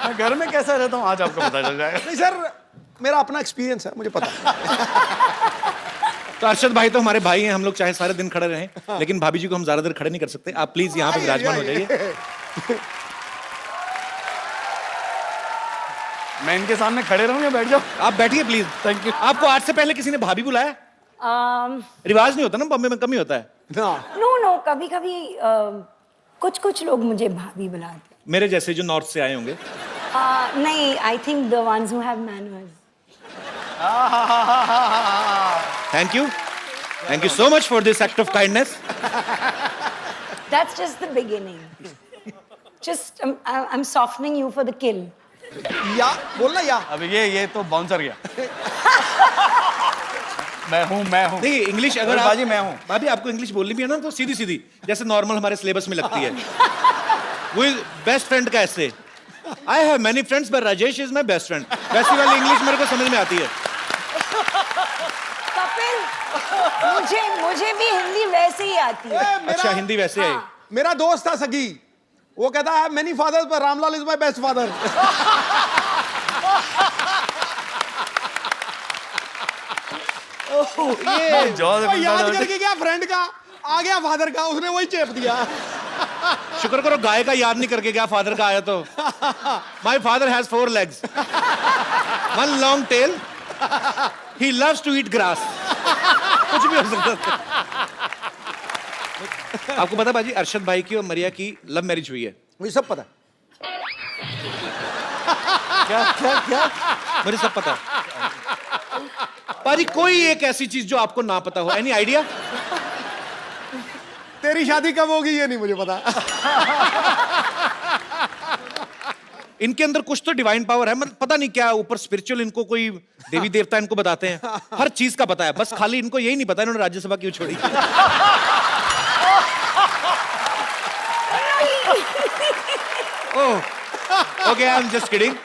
मैं घर में कैसा रहता हूँ आज आपको पता चल जाएगा। नहीं सर, मेरा अपना एक्सपीरियंस है, मुझे पता है। तो अरशद भाई तो हमारे भाई हैं, हम लोग चाहे सारे दिन खड़े रहें, लेकिन भाभी जी को हम ज्यादा देर खड़े नहीं कर सकते। आप प्लीज यहाँ पे विराजमान हो जाइए। मैं इनके सामने खड़े रहूं या बैठ जाऊं? आप बैठिए प्लीज। Thank you. आपको आज से पहले किसी ने भाभी बुलाया? रिवाज नहीं होता ना, बॉम्बे में कम ही होता है। नो कभी कभी कुछ कुछ लोग मुझे भाभी बुलाते। मेरे जैसे जो नॉर्थ से आए होंगे। नहीं, I think the ones who have manners. Thank you so much for this act of kindness. That's just the beginning. Just I'm softening you for the kill. या बोलना या। अब ये तो बाउंसर गया। मैं हूँ। नहीं, इंग्लिश अगर आप, बाजी मैं हूँ। भाभी आपको इंग्लिश बोलनी भी है ना तो सीधी सीधी, जैसे नॉर्मल हमारे सिलेबस में लगती है। वो बेस्ट फ्रेंड का ऐसे, I have many friends but Rajesh is my best friend, वैसी वाली इंग्लिश मेरे को समझ में आती है। कपिल, मुझे भी हिंदी वैसे ही आती है। अच्छा हिंदी वैसे आई। मेरा दोस्त था सगी, वो कहता है मेनी फादर्स पर Ramlal is my best father. याद करके गया फ्रेंड का, आ गया फादर का, उसने वही चेप दिया। शुक्र करो गाय का याद नहीं करके गया, फादर का आया तो। My father has 4 legs, 1 long tail, he loves to eat grass। कुछ भी हो सकता है। आपको पता बाजी, अरशद भाई की और मरिया की लव मैरिज हुई है? मुझे सब पता। क्या क्या क्या? मुझे सब पता है बाजी। कोई एक ऐसी चीज जो आपको ना पता हो, एनी आइडिया? तेरी शादी कब होगी ये नहीं मुझे पता। इनके अंदर कुछ तो डिवाइन पावर है, मतलब पता नहीं क्या ऊपर स्पिरिचुअल, इनको कोई देवी देवता इनको बताते हैं, हर चीज का पता है, बस खाली इनको यही नहीं पता इन्होंने राज्यसभा क्यों छोड़ी। Okay, I am just kidding.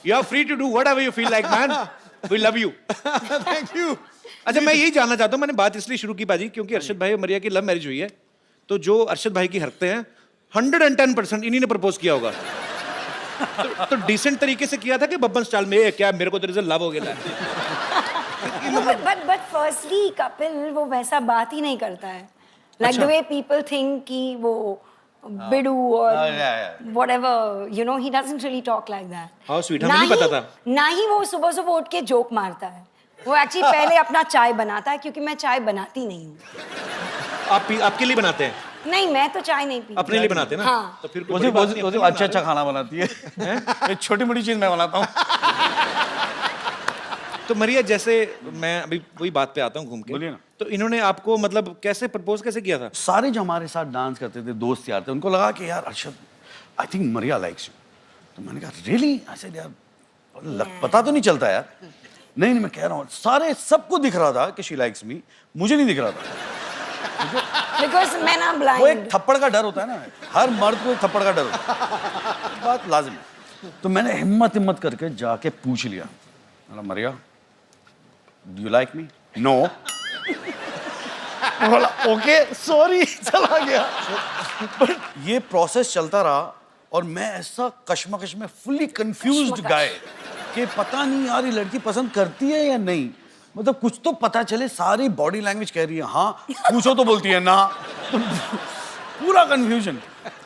You are free to do whatever you feel like, man. We love you. Thank you. अच्छा मैं यही जानना चाहता हूँ, मैंने बात इसलिए शुरू की बाजी क्योंकि अरशद भाई और मरिया की लव मैरिज हुई है, तो जो अरशद भाई की हरकतें हैं 110% इन्हीं ने प्रपोज किया होगा। तो डिसेंट तरीके से किया था कि बब्बन स्टाइल में, "ए, क्या मेरे को तेरे से लव हो गया"? But firstly, कपिल वो वैसा बात ही नहीं करता है। Like the way people think कि वो बिडू और whatever, you know, he doesn't really talk like that. How sweet, हमें नहीं पता था। ना ही वो सुबह सुबह उठ के जोक मारता है। वो एक्चुअली पहले अपना चाय बनाता है, क्योंकि मैं चाय बनाती नहीं हूँ। आपके लिए बनाते हैं? नहीं, मैं तो चाय नहीं पीती। अपने लिए बनाते हैं ना? हाँ। तो फिर वो अच्छा खाना बनाती है। एक छोटी मोटी चीज मैं बनाता हूँ। तो मरिया, जैसे मैं अभी वही बात पे आता हूँ घूम के, बोलिए ना। तो इन्होंने आपको मतलब कैसे प्रपोज कैसे किया था? सारे जो हमारे साथ डांस करते थे दोस्त यार थे, उनको लगा कि यार Arshad, I think Maria likes you. तो मैंने कहा रियली? ऐसे यार पता तो नहीं चलता यार। नहीं मैं कह रहा हूँ, सारे सबको दिख रहा था कि शी लाइक्स मी, मुझे नहीं दिख रहा था। Because men are blind. वो एक थप्पड़ का डर होता है ना, हर मर्द को एक थप्पड़ का डर होता है, बात लाजिम है। तो मैंने हिम्मत करके जाके पूछ लिया, Maria do you like me? No. बोला ओके सॉरी, चला गया। बट ये प्रोसेस चलता रहा और मैं ऐसा कश्मकश में फुल्ली कंफ्यूज्ड गाय कि पता नहीं यार ये लड़की पसंद करती है या नहीं, मतलब कुछ तो पता चले। सारी बॉडी लैंग्वेज कह रही है हाँ, पूछो तो बोलती है ना। पूरा कंफ्यूजन।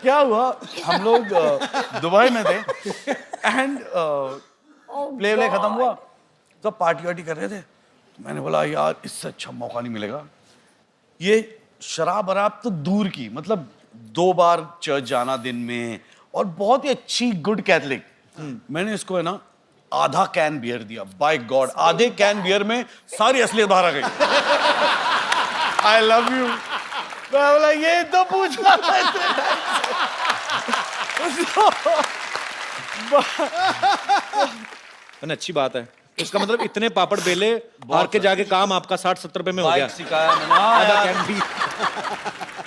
क्या हुआ, हम लोग दुबई में थे एंड प्ले खत्म हुआ तो पार्टी वार्टी कर रहे थे। तो मैंने बोला यार इससे अच्छा मौका नहीं मिलेगा। ये शराब वराब तो दूर की, मतलब 2 बार चर्च जाना दिन में और बहुत ही अच्छी गुड कैथलिक। मैंने इसको है ना आधा कैन बियर दिया। बाय गॉड, आधे कैन बियर में सारी असलियत बाहर आ गई। I love you. मैं बोला ये तो पूछ रहा था अच्छी बात है। इसका मतलब इतने पापड़ बेले हार के जाके काम आपका 60-70 रुपए में हो गया। सिखाया मैंने। आधा कैन भी।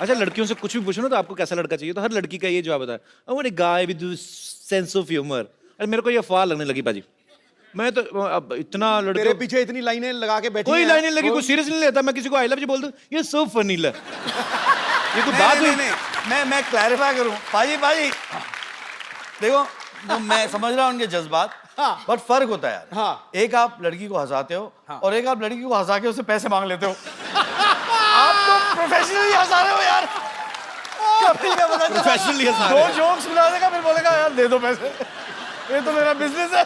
अच्छा लड़कियों से कुछ भी पूछो ना तो आपको कैसा लड़का चाहिए, तो हर लड़की का ये जवाब होता है, I want a guy with sense of humour. अरे मेरे को ये अफवाह लगने लगी बाजी। मैं तो अब इतना लड़के तेरे पीछे इतनी लाइनें लगा के बैठी कोई हैं। लाइनें लगी, कोई सीरियस नहीं लेता। मैं किसी को आई लव यू बोल दूं, ये सो फनी ल। ये कोई बात नहीं, मैं क्लैरिफाई करूं भाई देखो, तो मैं समझ रहा हूं उनके जज्बात, बट फर्क होता है यार। हाँ। एक आप लड़की को हंसाते हो और एक आप लड़की को हंसा के उससे पैसे मांग लेते हो। आप तो प्रोफेशनली हंसा रहे हो यार। कभी क्या पता चला प्रोफेशनली हंसा रहे 2 जोक्स सुना देगा फिर बोलेगा यार दे दो पैसे, ये तो मेरा बिजनेस है।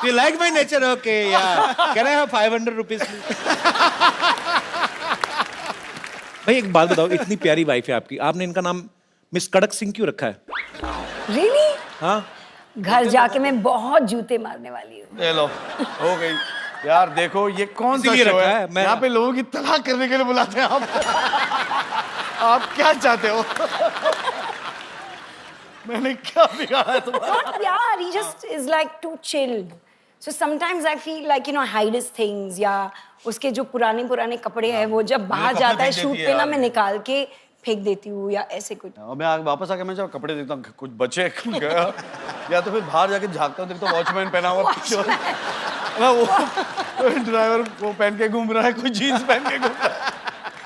You like my nature? Okay, yeah. Can I have 500 rupees? भाई एक बात बताओ, इतनी प्यारी वाइफ है आपकी, आपने इनका नाम मिस कड़क सिंह क्यों रखा है? Really? हाँ? घर जाके मैं बहुत जूते मारने वाली हूँ। ले लो, हो गई यार। देखो ये कौन सा इसीलिए शो रखा है, है, मैं- यहाँ पे लोगों की तलाक करने के लिए बुलाते हैं आप। आप क्या चाहते हो? मैंने क्या बिगाड़ा है तुम्हारा? Not यार, he just is like too chilled. So sometimes I feel like, you know, hide his things, या उसके जो पुराने कपड़े हैं वो जब बाहर कपड़े जाता है फेंक शूट देती है पे ना, यार। मैं निकाल के फेंक देती हूँ या ऐसे कुछ। अब मैं वापस आके मैं जब कपड़े देखता हूँ कुछ बचे गया, या तो फिर बाहर जाके झाँकता हूँ देखता हूँ वॉचमैन पहना हुआ पीछे। वो ड्राइवर वो पहन के घूम रहा है, कोई जीन्स पहन के घूम रहा है।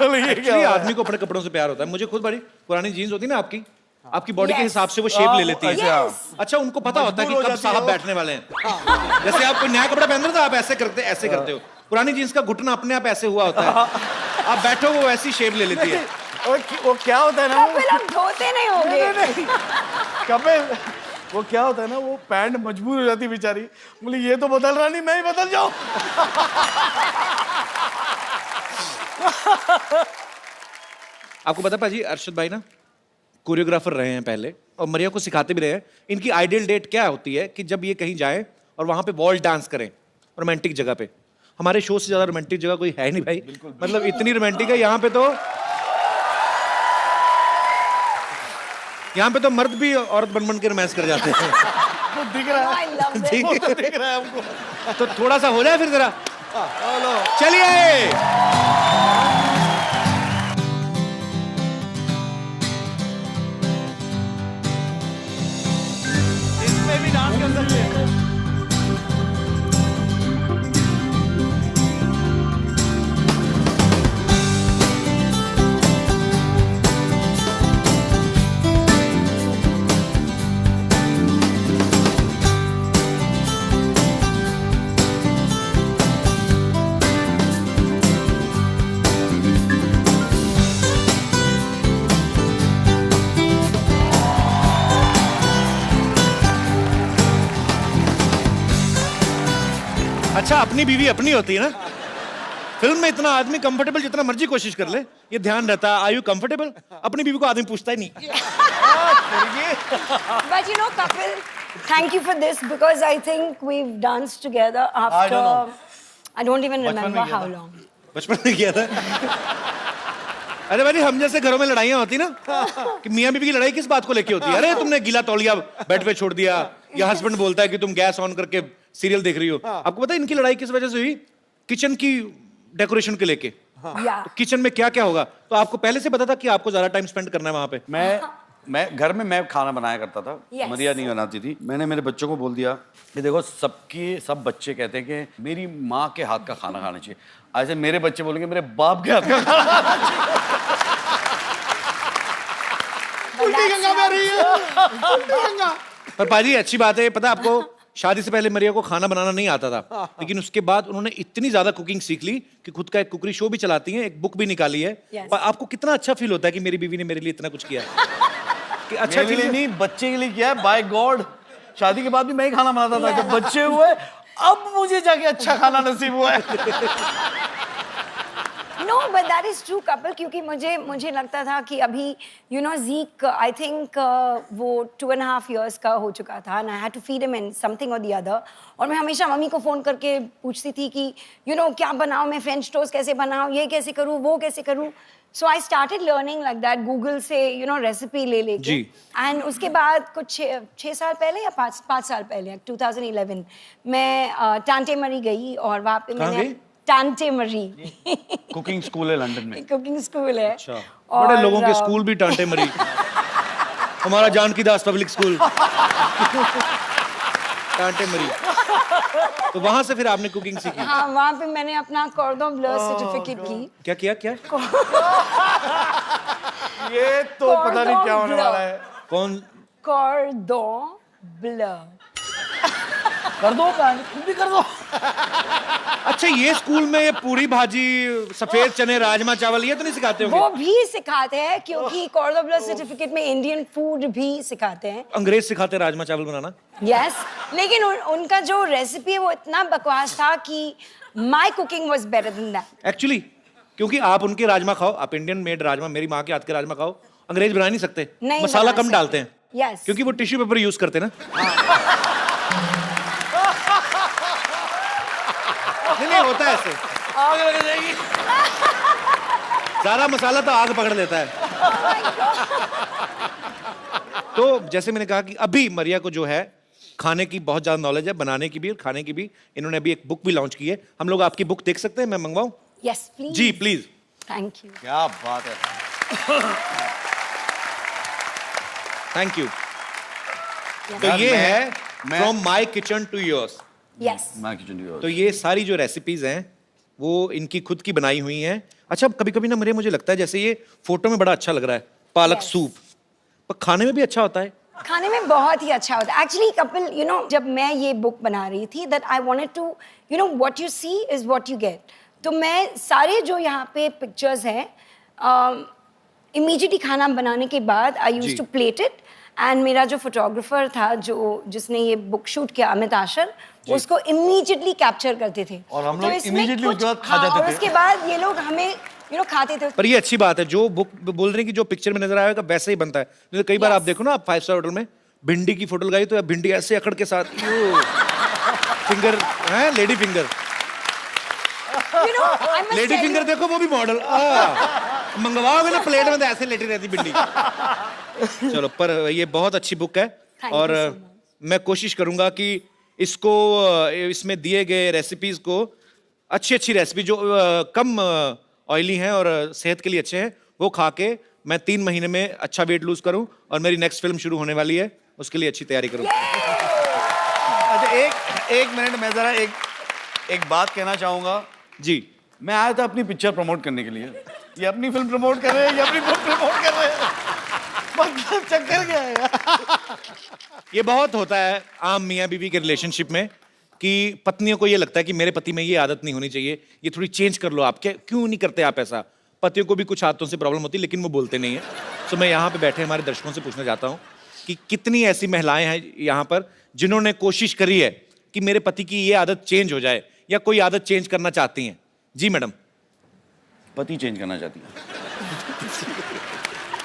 ये क्या एक्चुअली आदमी को अपने कपड़ों से प्यार होता है। मुझे खुद बड़ी पुरानी जीन्स होती है ना आपकी, आपकी बॉडी के Yes. हिसाब से वो शेप ले लेती है। Yes. अच्छा, उनको पता होता है कि मजबूर हो कब जाती साहब हो। बैठने वाले हैं। जैसे आप कोई नया कपड़ा पहन रहे हो तो आप ऐसे करते ऐसे करते हो। पुरानी जीन्स का घुटना अपने आप ऐसे हुआ होता है, आप बैठो वो वैसी शेप ले लेती है। वो क्या होता है ना, कपिल आप धोते नहीं होंगे। कपिल वो क्या होता है ना, वो पैंट मजबूर हो जाती है बेचारी, बोली ये तो बदल रहा नहीं, मैं ही बदल जाऊं। आपको पता पाजी, अरशद भाई ना कोरियोग्राफर रहे हैं पहले और मरिया को सिखाते भी रहे हैं। इनकी आइडियल डेट क्या होती है कि जब ये कहीं जाएं और वहां पे वॉल डांस करें रोमांटिक जगह पे। हमारे शो से ज्यादा रोमांटिक जगह कोई है नहीं भाई, मतलब इतनी रोमांटिक है यहाँ पे तो। यहाँ पे तो मर्द भी औरत बन बन के रोमांस कर जाते हैं। वो दिख रहा है, I love it. ठीक वो है, तो दिख रहा है हमको। तो थोड़ा सा हो जाए फिर जरा। चलिए इसमें भी डांस कर सकते हैं। अच्छा, अपनी बीवी अपनी होती है ना। फिल्म में इतना आदमी कंफर्टेबल जितना मर्जी कोशिश कर ले, ये ध्यान रहता है, आर यू कंफर्टेबल? अपनी बीवी को आदमी पूछता ही नहीं। But you know, Kapil, thank you for this because I think we've danced together after. don't know. I don't even बचपन में remember किया how था। long. बचपन में किया था। अरे भाई, हम जैसे घरों में लड़ाइयाँ होती ना कि मियाँ बीवी की लड़ाई किस बात को लेके होती है? अरे तुमने गीला तौलिया बेड पे छोड़ दिया, या हस्बैंड बोलता है कि तुम गैस ऑन करके सीरियल देख रही हो। आपको पता है इनकी लड़ाई किस वजह से हुई? किचन की डेकोरेशन के लेके। Yeah. किचन में क्या क्या होगा, तो आपको पहले से पता था कि आपको ज्यादा टाइम स्पेंड करना है वहां पे। मैं घर में मैं खाना बनाया करता था। Yes. मरिया नहीं बनाती थी। मैंने मेरे बच्चों को बोल दिया कि देखो, सब बच्चे कहते हैं कि मेरी माँ के हाथ का खाना खाना चाहिए। ऐसे मेरे बच्चे बोलेंगे मेरे बाप के हाथ का खाना खाना चाहिए। But that's पर पाजी अच्छी बात है, पता है आपको, शादी से पहले मरिया को खाना बनाना नहीं आता था, लेकिन उसके बाद उन्होंने इतनी ज्यादा कुकिंग सीख ली कि खुद का एक कुकरी शो भी चलाती हैं, एक बुक भी निकाली है। Yes. पर आपको कितना अच्छा फील होता है कि मेरी बीवी ने मेरे लिए इतना कुछ किया कि अच्छा मेरे लिए नहीं, बच्चे के लिए किया है। बाय गॉड, शादी के बाद भी मैं ही खाना बनाता था। जब बच्चे हुए अब मुझे जाके अच्छा खाना नसीब हुआ है। No, but that is true, Kapil, क्योंकि मुझे लगता था कि अभी you know Zeke, I think वो 2.5 years का हो चुका था and I had to feed him in something or the other, और मैं हमेशा मम्मी को फोन करके पूछती थी कि you know क्या बनाऊँ मैं, फ्रेंच टोस्ट कैसे बनाऊँ, ये कैसे करूँ, वो कैसे करूँ। So I started learning like that, Google से you know रेसिपी ले लेके। जी। And उसके बाद कुछ 6 साल पहले या 5 साल पहले 2011 मैं टांटे मरी गई और वहाँ पे कहाँ मैंने गई? टांटे मरी कुकिंग स्कूल है लंदन में। कुकिंग स्कूल है। अच्छा, बड़े लोगों के स्कूल भी टांटे मरी। हमारा जानकी दास पब्लिक स्कूल टांटे मरी। तो वहां से फिर आपने कुकिंग सीखी? हाँ, वहाँ पे मैंने अपना कॉर्डन ब्लू सर्टिफिकेट की। क्या किया क्या? ये तो पता नहीं क्या होने वाला है। कौन? कॉर्डन ब्लू। कर दो, तुम भी कर दो। अच्छा, ये स्कूल में ये पूरी भाजी, सफेद चने, राजमा चावल ये तो नहीं सिखाते वो होंगे? भी सिखाते हैं क्योंकि कॉर्डन ब्लू सर्टिफिकेट में इंडियन फूड भी सिखाते हैं। अंग्रेज सिखाते हैं राजमा चावल बनाना? यस, लेकिन उनका जो रेसिपी है वो इतना बकवास था कि my cooking was better than that. Actually क्योंकि आप उनके राजमा खाओ, आप इंडियन मेड राजमा, मेरी माँ के हाथ के राजमा खाओ, अंग्रेज बना नहीं सकते। नहीं मसाला बना कम सकते। डालते हैं। यस, क्योंकि वो टिश्यू पेपर यूज करते हैं ना। नहीं होता है ऐसे, आग लग जाएगी। ज्यादा मसाला तो आग पकड़ लेता है। तो जैसे मैंने कहा कि अभी मरिया को जो है खाने की बहुत ज्यादा नॉलेज है, बनाने की भी और खाने की भी। इन्होंने अभी एक बुक भी लॉन्च की है। हम लोग आपकी बुक देख सकते हैं? मैं मंगवाऊं? Yes please. जी प्लीज। Thank you. क्या बात है। Thank you. तो यार, ये है मैं- from my kitchen to yours. Yes. My kitchen yours. तो ये सारी जो रेसिपीज हैं वो इनकी खुद की बनाई हुई हैं। अच्छा, कभी कभी ना मुझे लगता है जैसे ये फोटो में बड़ा अच्छा लग रहा है पालक Yes. सूप, पर खाने में भी अच्छा होता है। खाने में बहुत ही अच्छा होता है एक्चुअली कपिल यू नो जब मैं ये बुक बना रही थी that I wanted to you know what you see is what you get. तो मैं सारे जो यहाँ पे पिक्चर्स हैं इमीडिएटली खाना बनाने के बाद I used to plate it and मेरा जो फोटोग्राफर था जिसने ये बुक शूट किया अमित आशर उसको इमीडिएटली कैप्चर करते थे और हम लोग इसमें immediately कुछ- उसके बाद खा हाँ, जाते और थे। उसके बाद ये लोग हमें खाते थे। पर ये अच्छी बात है, जो बुक बोल रहे हैं कि जो पिक्चर में नजर आएगा वैसे ही बनता है। नहीं तो कई बार Yes. आप देखो ना, आप 5 स्टार होटल में भिंडी की फोटो लगाई तो या भिंडी ऐसे अकड़ के साथ फिंगर है, lady finger, You know, I must lady tell finger you- देखो वो भी मॉडल मंगवाओगे ना प्लेट में तो ऐसे लेटी रहती भिंडी। चलो, पर ये बहुत अच्छी बुक है Thank you और so much. मैं कोशिश करूंगा कि इसको इसमें दिए गए रेसिपीज को अच्छी रेसिपी जो कम ऑयली हैं और सेहत के लिए अच्छे हैं वो खा के मैं 3 महीने में अच्छा वेट लूज करूं और मेरी नेक्स्ट फिल्म शुरू होने वाली है, उसके लिए अच्छी तैयारी करूं। अच्छा, एक मिनट मैं जरा एक बात कहना चाहूंगा जी, मैं आया था अपनी पिक्चर प्रमोट करने के लिए, ये अपनी फिल्म प्रमोट कर रहे हैं, ये अपनी बुक प्रमोट कर रहे हैं, मतलब चक्कर क्या है यार? ये बहुत होता है आम मियाँ बीवी के रिलेशनशिप में कि पत्नियों को ये लगता है कि मेरे पति में ये आदत नहीं होनी चाहिए, ये थोड़ी चेंज कर लो आप, क्यों नहीं करते आप ऐसा। पतियों को भी कुछ आदतों से प्रॉब्लम होती है लेकिन वो बोलते नहीं है। तो मैं यहाँ पे बैठे हमारे दर्शकों से पूछना चाहता हूँ कि कितनी ऐसी महिलाएं हैं यहाँ पर जिन्होंने कोशिश करी है कि मेरे पति की ये आदत चेंज हो जाए या कोई आदत चेंज करना चाहती हैं। जी मैडम। पति चेंज करना चाहती है।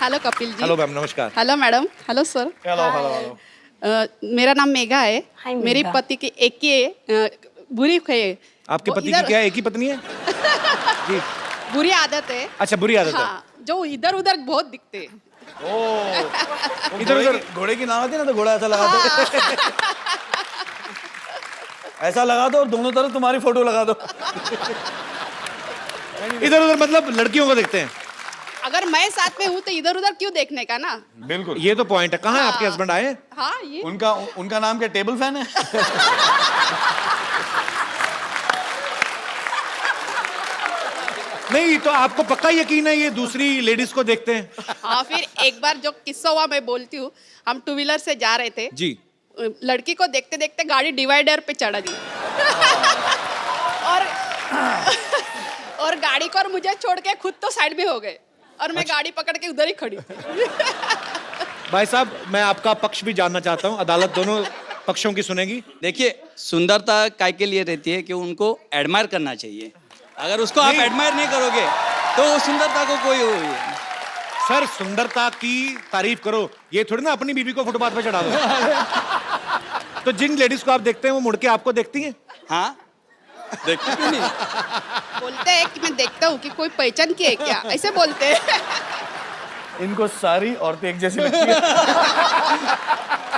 Hello Kapil ji. Hello ma'am, नमस्कार। Hello madam. Hello sir. Hello. मेरा नाम मेघा है। Hi, मेरी मेघा। पति की एक ही बुरी है। आपके वो पति की इधर- क्या एक ही पत्नी है? जी, बुरी आदत है। अच्छा, बुरी आदत है। हाँ, जो इधर उधर बहुत दिखते हैं। इधर उधर घोड़े की नाव आती है ना, तो घोड़ा ऐसा लगा दो, ऐसा लगा दो और दोनों तरफ तुम्हारी फोटो लगा दो। इधर उधर मतलब लड़कियों को देखते हैं। अगर मैं साथ में हूँ तो इधर उधर क्यों देखने का ना। बिल्कुल, ये तो पॉइंट है। कहाँ है आपके हाँ। हस्बैंड आए? हाँ, ये उनका नाम क्या टेबल फैन है? नहीं, तो आपको पक्का यकीन है ये दूसरी लेडीज को देखते हैं? हाँ। फिर एक बार जो किस्सा हुआ मैं बोलती हूँ। हम 2 व्हीलर से जा रहे थे। जी। लड़की को देखते देखते गाड़ी डिवाइडर पे चढ़ा दी और और गाड़ी को और मुझे छोड़ के खुद तो साइड में हो गए और मैं गाड़ी पकड़ के उधर ही खड़ी थी। भाई साहब, मैं आपका पक्ष भी जानना चाहता हूँ, अदालत दोनों पक्षों की सुनेगी। देखिए, सुंदरता काय के लिए रहती है कि उनको एडमायर करना चाहिए। अगर उसको आप नहीं। एडमायर नहीं करोगे तो वो सुंदरता को कोई सर, सुंदरता की तारीफ करो, ये थोड़ी ना अपनी बीवी को फुटपाथ पे चढ़ा दो। तो जिन लेडीज को आप देखते हैं वो मुड़ के आपको देखती हैं? हाँ, देखते क्यों नहीं? बोलते हैं कि मैं देखता हूँ कि कोई पहचान की है क्या, ऐसे बोलते हैं। इनको सारी औरतें एक जैसी लगती है।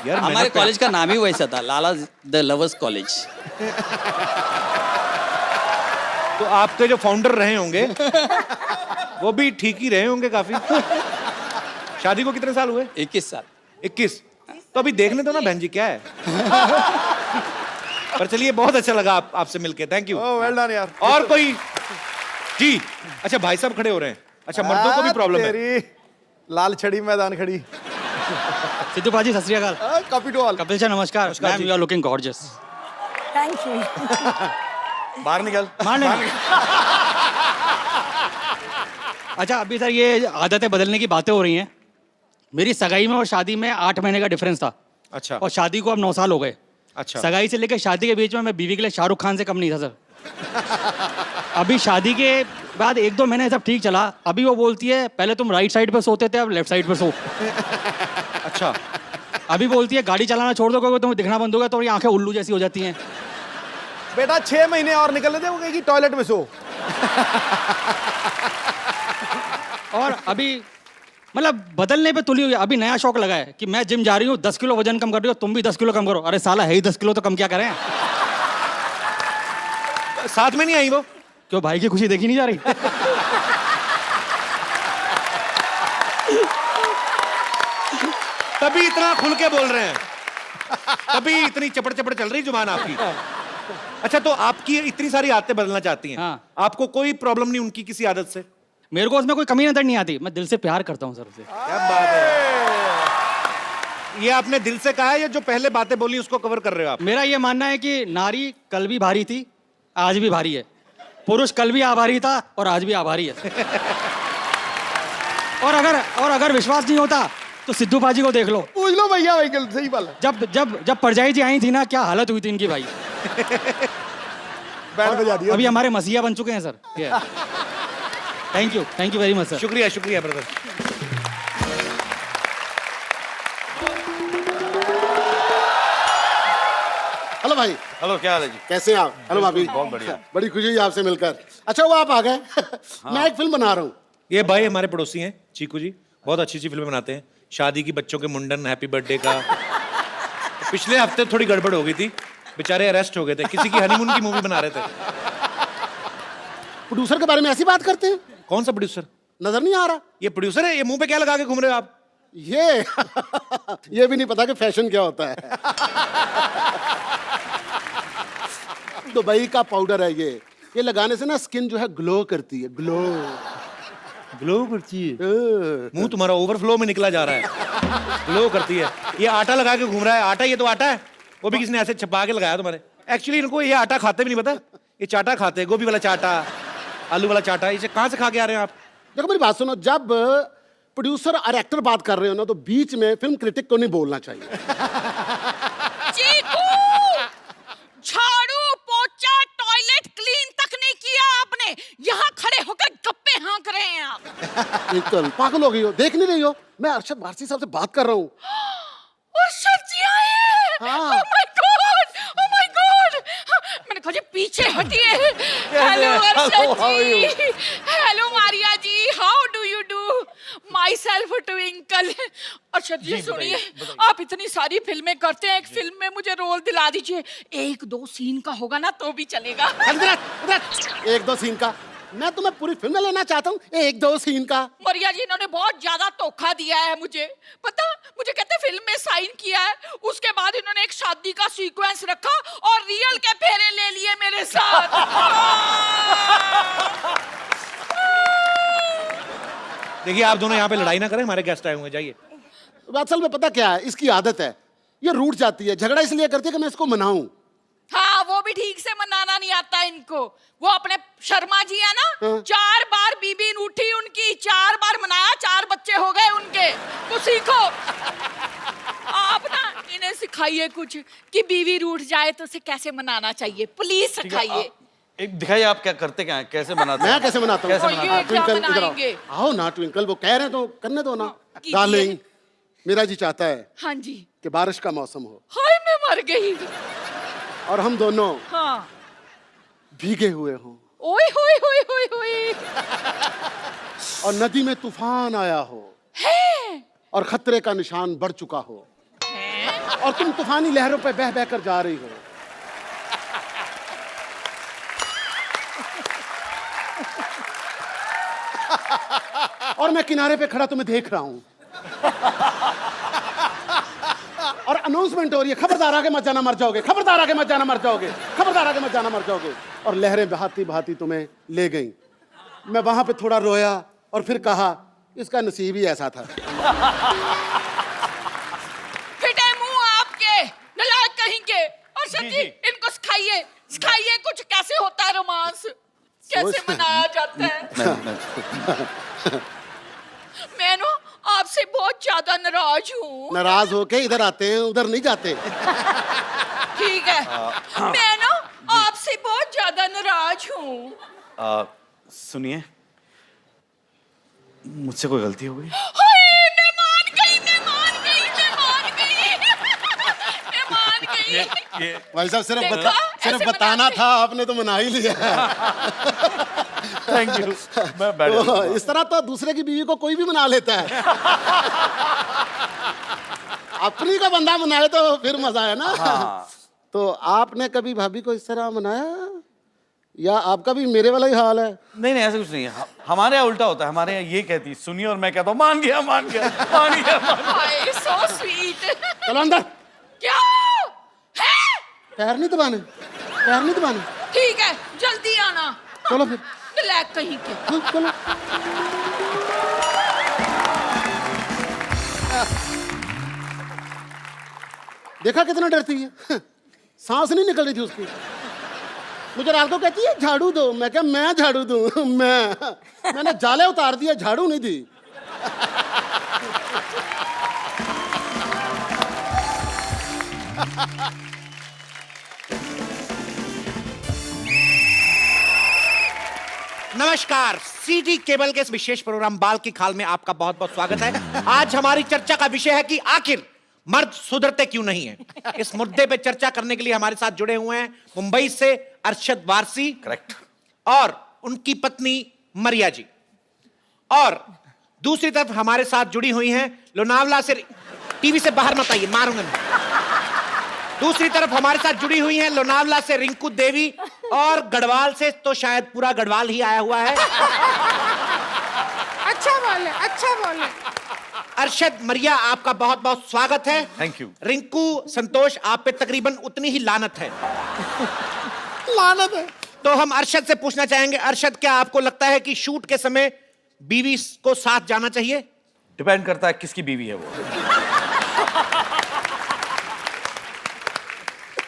यार, हमारे कॉलेज का नाम ही वैसा था, लाला द लवर्स कॉलेज। तो आपके जो फाउंडर रहे होंगे वो भी ठीक ही रहे होंगे काफी। शादी को कितने साल हुए? 21 साल। 21। तो अभी देखने दो ना बहन जी क्या है। पर चलिए, बहुत अच्छा लगा आपसे मिलके, thank you. Oh, well done यार। और कोई? जी, अच्छा, भाई साहब खड़े हो रहे हैं। अच्छा, मर्दों को भी प्रॉब्लम है? तेरी लाल छड़ी मैदान खड़ी। सिद्धू पाजी, सत श्री अकाल। Copy to all. Kapil ji, नमस्कार। Ma'am, you are looking gorgeous. Thank you. बाहर निकल। अच्छा, अभी सर ये आदतें बदलने की बातें हो रही हैं। मेरी सगाई में और शादी में 8 महीने का डिफरेंस था अच्छा, और शादी को अब 9 साल हो गए। अच्छा। सगाई से लेकर शादी के बीच में मैं बीवी के लिए शाहरुख खान से कम नहीं था सर। अभी शादी के बाद 1-2 महीने सब ठीक चला। अभी वो बोलती है पहले तुम राइट साइड पे सोते थे, अब लेफ्ट साइड पे सो। अच्छा। अभी बोलती है गाड़ी चलाना छोड़ दो, क्योंकि तुम्हें दिखना बंद होगा तो आंखें उल्लू जैसी हो जाती हैं। बेटा 6 महीने और निकलने दे, वो कहेगी टॉयलेट में सो। और अभी मतलब बदलने पे तुली हुई है। अभी नया शौक लगा है कि मैं जिम जा रही हूँ, 10 किलो वजन कम कर रही हो, तुम भी 10 किलो कम करो। अरे साला है ही 10 किलो, तो कम क्या करें? साथ में नहीं आई वो? क्यों, भाई की खुशी देखी नहीं जा रही? तभी इतना खुल के बोल रहे हैं, तभी इतनी चपड़ चपड़ चल रही जुबान आपकी। अच्छा, तो आपकी इतनी सारी आदतें बदलना चाहती हैं, हाँ। आपको कोई प्रॉब्लम नहीं उनकी किसी आदत से? मेरे को उसमें कोई कमी नजर नहीं आती, मैं दिल से प्यार करता हूँ सर उसे। क्या बात है, ये आपने दिल से कहा है या जो पहले बातें बोली उसको कवर कर रहे हो आप? मेरा ये मानना है कि नारी कल भी भारी थी, आज भी भारी है। पुरुष कल भी आभारी था और आज भी आभारी है। और अगर विश्वास नहीं होता तो सिद्धू पाजी को देख लो। पूछ लो भैया, भाई सही बात है। जब परजाई जी आई थी ना, क्या हालत हुई थी इनकी भाई। बैंड बजा दिया। अभी हमारे मसीहा बन चुके हैं sir. Thank you very much sir. शुक्रिया शुक्रिया ब्रदर। हेलो भाई। हेलो, क्या हाल है जी? कैसे हैं आप? हेलो भाभी। बहुत बढ़िया। बड़ी खुशी हुई आपसे मिलकर। अच्छा वो आप आ गए। मैं एक फिल्म बना रहा हूँ। ये भाई हमारे पड़ोसी हैं चीकू जी, बहुत अच्छी अच्छी फिल्में बनाते हैं, शादी की, बच्चों के मुंडन, हैप्पी बर्थडे का। पिछले हफ्ते थोड़ी गड़बड़ हो गई थी, बेचारे अरेस्ट हो गए थे, किसी की हनीमून की मूवी बना रहे थे। प्रोड्यूसर के बारे में ऐसी बात करते हैं? कौन सा प्रोड्यूसर? नजर नहीं आ रहा? ये प्रोड्यूसर है? ये मुंह पे क्या लगा के घूम रहे हो आप? ये भी नहीं पता कि फैशन क्या होता है। दुबई का पाउडर है ये लगाने से ना स्किन जो है ग्लो करती है। ग्लो करती है। मुंह तुम्हारा ओवरफ्लो में निकला जा रहा है, ग्लो करती है। ये आटा लगा के घूम रहा है। आटा, ये तो आटा है, वो भी किसी ने ऐसे छपा के लगाया तुम्हारे। एक्चुअली इनको ये आटा खाते भी नहीं, पता? ये चाटा खाते हैं, गोभी वाला चाटा, आलू वाला चाटा। इसे कहाँ से खा के आ रहे हैं आप? देखो मेरी बात सुनो, जब प्रोड्यूसर और एक्टर बात कर रहे हो ना, तो बीच में फिल्म क्रिटिक को नहीं बोलना चाहिए। झाड़ू पोछा टॉयलेट क्लीन तक नहीं किया आपने, यहाँ खड़े होकर गप्पे हाँक रहे हैं आप। बिल्कुल पागल हो गई हो, देख नहीं रही हो? मैं अरशद वारसी साहब से बात कर रहा हूँ। अरशद जी आए हैं। हाँ। Oh my God! Oh my God! मैंने कहा जी पीछे हटिए। Hello Arshad ji. Hello Maria ji. How do you do? Myself Twinkle. Arshad ji सुनिए, आप इतनी सारी फिल्में करते हैं, एक फिल्म में मुझे रोल दिला दीजिए। 1-2 सीन का होगा ना तो भी चलेगा। 1-2 सीन का? मैं तुम्हें पूरी फिल्म लेना चाहता हूँ 1-2 सीन का। मरिया जी इन्होंने बहुत ज्यादा धोखा दिया है मुझे, पता? मुझे कहते फिल्म में साइन किया है, उसके बाद इन्होंने एक शादी का सीक्वेंस रखा और रियल के फेरे ले लिए मेरे साथ। देखिए आप दोनों यहाँ पे लड़ाई ना करें, हमारे गेस्ट आए हुए हैं, जाइए। असल में पता क्या है, इसकी आदत है, ये रूठ जाती है, झगड़ा इसलिए करती है कि मैं इसको मनाऊं। हाँ, वो भी ठीक से मनाना नहीं आता इनको। वो अपने शर्मा जी है ना, 4 बार बीबी रूठी उनकी, 4 बार मनाया, 4 बच्चे हो गए उनके। तो सीखो आप ना, इन्हें सिखाइए कुछ कि बीवी रूठ जाए तो उसे कैसे मनाना चाहिए, प्लीज सिखाइए। एक दिखाइए आप क्या करते, क्या है, कैसे बनाते हैं? मैं कैसे बनाता हूँ? ट्विंकल इधर आओ ना ट्विंकल, वो कह रहे हैं तो करने दो ना। डार्लिंग, मेरा जी चाहता है हाँ जी कि बारिश का मौसम हो। हाय मैं मर गई। और हम दोनों हाँ भीगे हुए हों। ओए होए होए होए होए। और नदी में तूफान आया हो है? और खतरे का निशान बढ़ चुका हो और तुम तूफानी लहरों पे बह बह कर जा रही हो। और मैं किनारे पे खड़ा तुम्हें देख रहा हूं और अनाउंसमेंट हो रही है, खबरदार आगे मत जाना मर जाओगे, खबरदार आगे मत जाना मर जाओगे, खबरदार आगे मत जाना मर जाओगे। और लहरें बहाती बहाती तुम्हें ले गईं। मैं वहां पे थोड़ा रोया और फिर कहा इसका नसीब ही ऐसा था। फिटे मुंह आपके, नालायक कहीं के। और सच्ची इनको सिखाइए, सिखाइए कुछ कैसे होता है रोमांस, कैसे मनाया जाता है। मैं ना आपसे बहुत ज्यादा नाराज हूँ। नाराज होके इधर आते हैं, उधर नहीं जाते। ठीक है, मैं ना आपसे बहुत ज्यादा नाराज हूँ। सुनिए, मुझसे कोई गलती हो गई? मैं मान गई, मैं मान गई, मैं मान गई, मैं मान गई। भाई साहब सिर्फ बताना था, आपने तो मना ही लिया। Thank you. मैं बैठ तो इस तरह तो दूसरे की बीवी को कोई भी मना लेता है। अपनी का बंदा मनाए तो फिर मजा है ना। हाँ। तो आपने कभी भाभी को इस तरह मनाया या आपका भी मेरे वाला ही हाल है? नहीं नहीं, ऐसा कुछ नहीं है। हमारे यहाँ उल्टा होता है, हमारे यहाँ ये कहती है सुनिए और मैं कहता हूँ मान गया मान गया मान गया। So sweet. चलो अंदर। क्या है? पैर नहीं दबाने। पैर नहीं दबाने? ठीक है, जल्दी आना। चलो फिर। ब्लैक कहीं के। हाँ, चलो। देखा कितना डरती है, सांस नहीं निकल रही थी उसकी। मुझे रात को कहती है झाड़ू दो, मैं क्या मैं झाड़ू दूं? मैंने जाले उतार दिया, झाड़ू नहीं दी। नमस्कार, सीडी केबल के इस विशेष प्रोग्राम बाल की खाल में आपका बहुत बहुत स्वागत है। आज हमारी चर्चा का विषय है कि आखिर मर्द सुधरते क्यों नहीं है। इस मुद्दे पे चर्चा करने के लिए हमारे साथ जुड़े हुए हैं मुंबई से अरशद वारसी, करेक्ट, और उनकी पत्नी मरिया जी, और दूसरी तरफ हमारे साथ जुड़ी हुई हैं लोनावला से, टीवी से बाहर मत आइए मारूंगा मैं। दूसरी तरफ हमारे साथ जुड़ी हुई हैं लोनावला से रिंकू देवी, और गढ़वाल से तो शायद पूरा गढ़वाल ही आया हुआ है। अच्छा बोले, अच्छा बोले। अरशद, मरिया, आपका बहुत बहुत स्वागत है। Thank you. रिंकू, संतोष, आप पे तकरीबन उतनी ही लानत है। लानत है। तो हम अरशद से पूछना चाहेंगे, अरशद, क्या आपको लगता है कि शूट के समय बीवी को साथ जाना चाहिए? डिपेंड करता है किसकी बीवी है वो।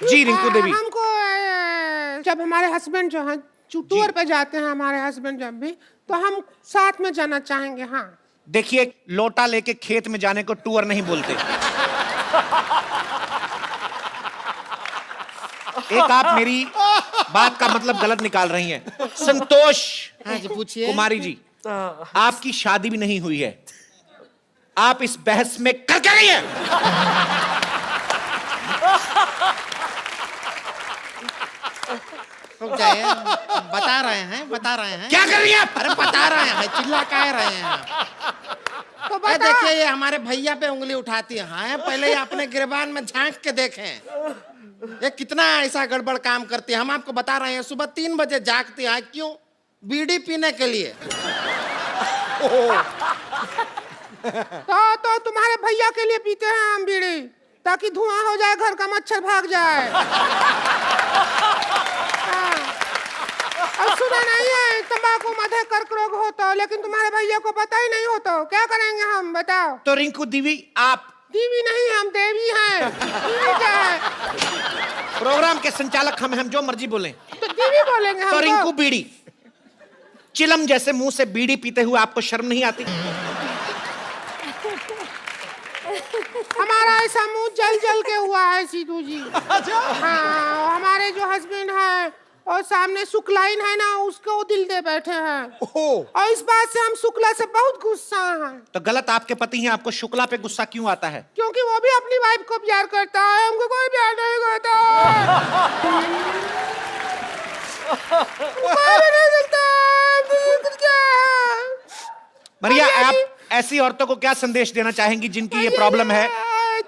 जी रिंकू देवी। हमको जब हमारे हस्बैंड जो हैं टूर पे जाते हैं, हमारे हस्बैंड जब भी, तो हम साथ में जाना चाहेंगे। हाँ, देखिए, लोटा लेके खेत में जाने को टूर नहीं बोलते। एक आप मेरी बात का मतलब गलत निकाल रही हैं। संतोष, हाँ जी, पूछिए। कुमारी जी, आपकी शादी भी नहीं हुई है, आप इस बहस में कर क्या रही हैं? रुक जाइए, बता रहे हैं। क्या कर रही हैं आप? अरे बता रहे हैं, चिल्ला कह रहे हैं। तो अरे देखिए, ये हमारे भैया पे उंगली उठाती है। हाँ, पहले ये अपने गिरबान में झांक के देखें, ये कितना ऐसा गड़बड़ काम करती है। हम आपको बता रहे हैं, सुबह 3 बजे जागती है। क्यों? बीड़ी पीने के लिए। तो तुम्हारे भैया के लिए पीते हैं हम बीड़ी, ताकि धुआं हो जाए, घर का मच्छर भाग जाए। और सुना नहीं है तंबाकू मधे कर्क रोग होता, लेकिन तुम्हारे भैया को पता ही नहीं होता। क्या करेंगे हम, बताओ? तो रिंकू देवी, आप देवी नहीं, हम देवी हैं। देवी क्या है? प्रोग्राम के संचालक हम जो मर्जी बोलें। तो देवी बोलेंगे हम। तो रिंकू, बीड़ी, चिलम जैसे मुंह से बीड़ी पीते हुए आपको शर्म नहीं आती? हमारा ऐसा मुंह जल जल के हुआ है सीधू जी। हाँ, हमारे जो हस्बैंड हैं और सामने शुक्लाइन है ना, उसको दिल दे बैठे हैं। और इस बात से हम शुक्ला से बहुत गुस्सा हैं। तो गलत आपके पति हैं, आपको शुक्ला पे गुस्सा क्यों आता है? क्योंकि वो भी अपनी वाइफ को प्यार करता है, हमको कोई प्यार नहीं करता है। कोई भी नहीं करता है। मरिया, आप ऐसी औरतों को क्या संदेश देना चाहेंगी जिनकी ये प्रॉब्लम है?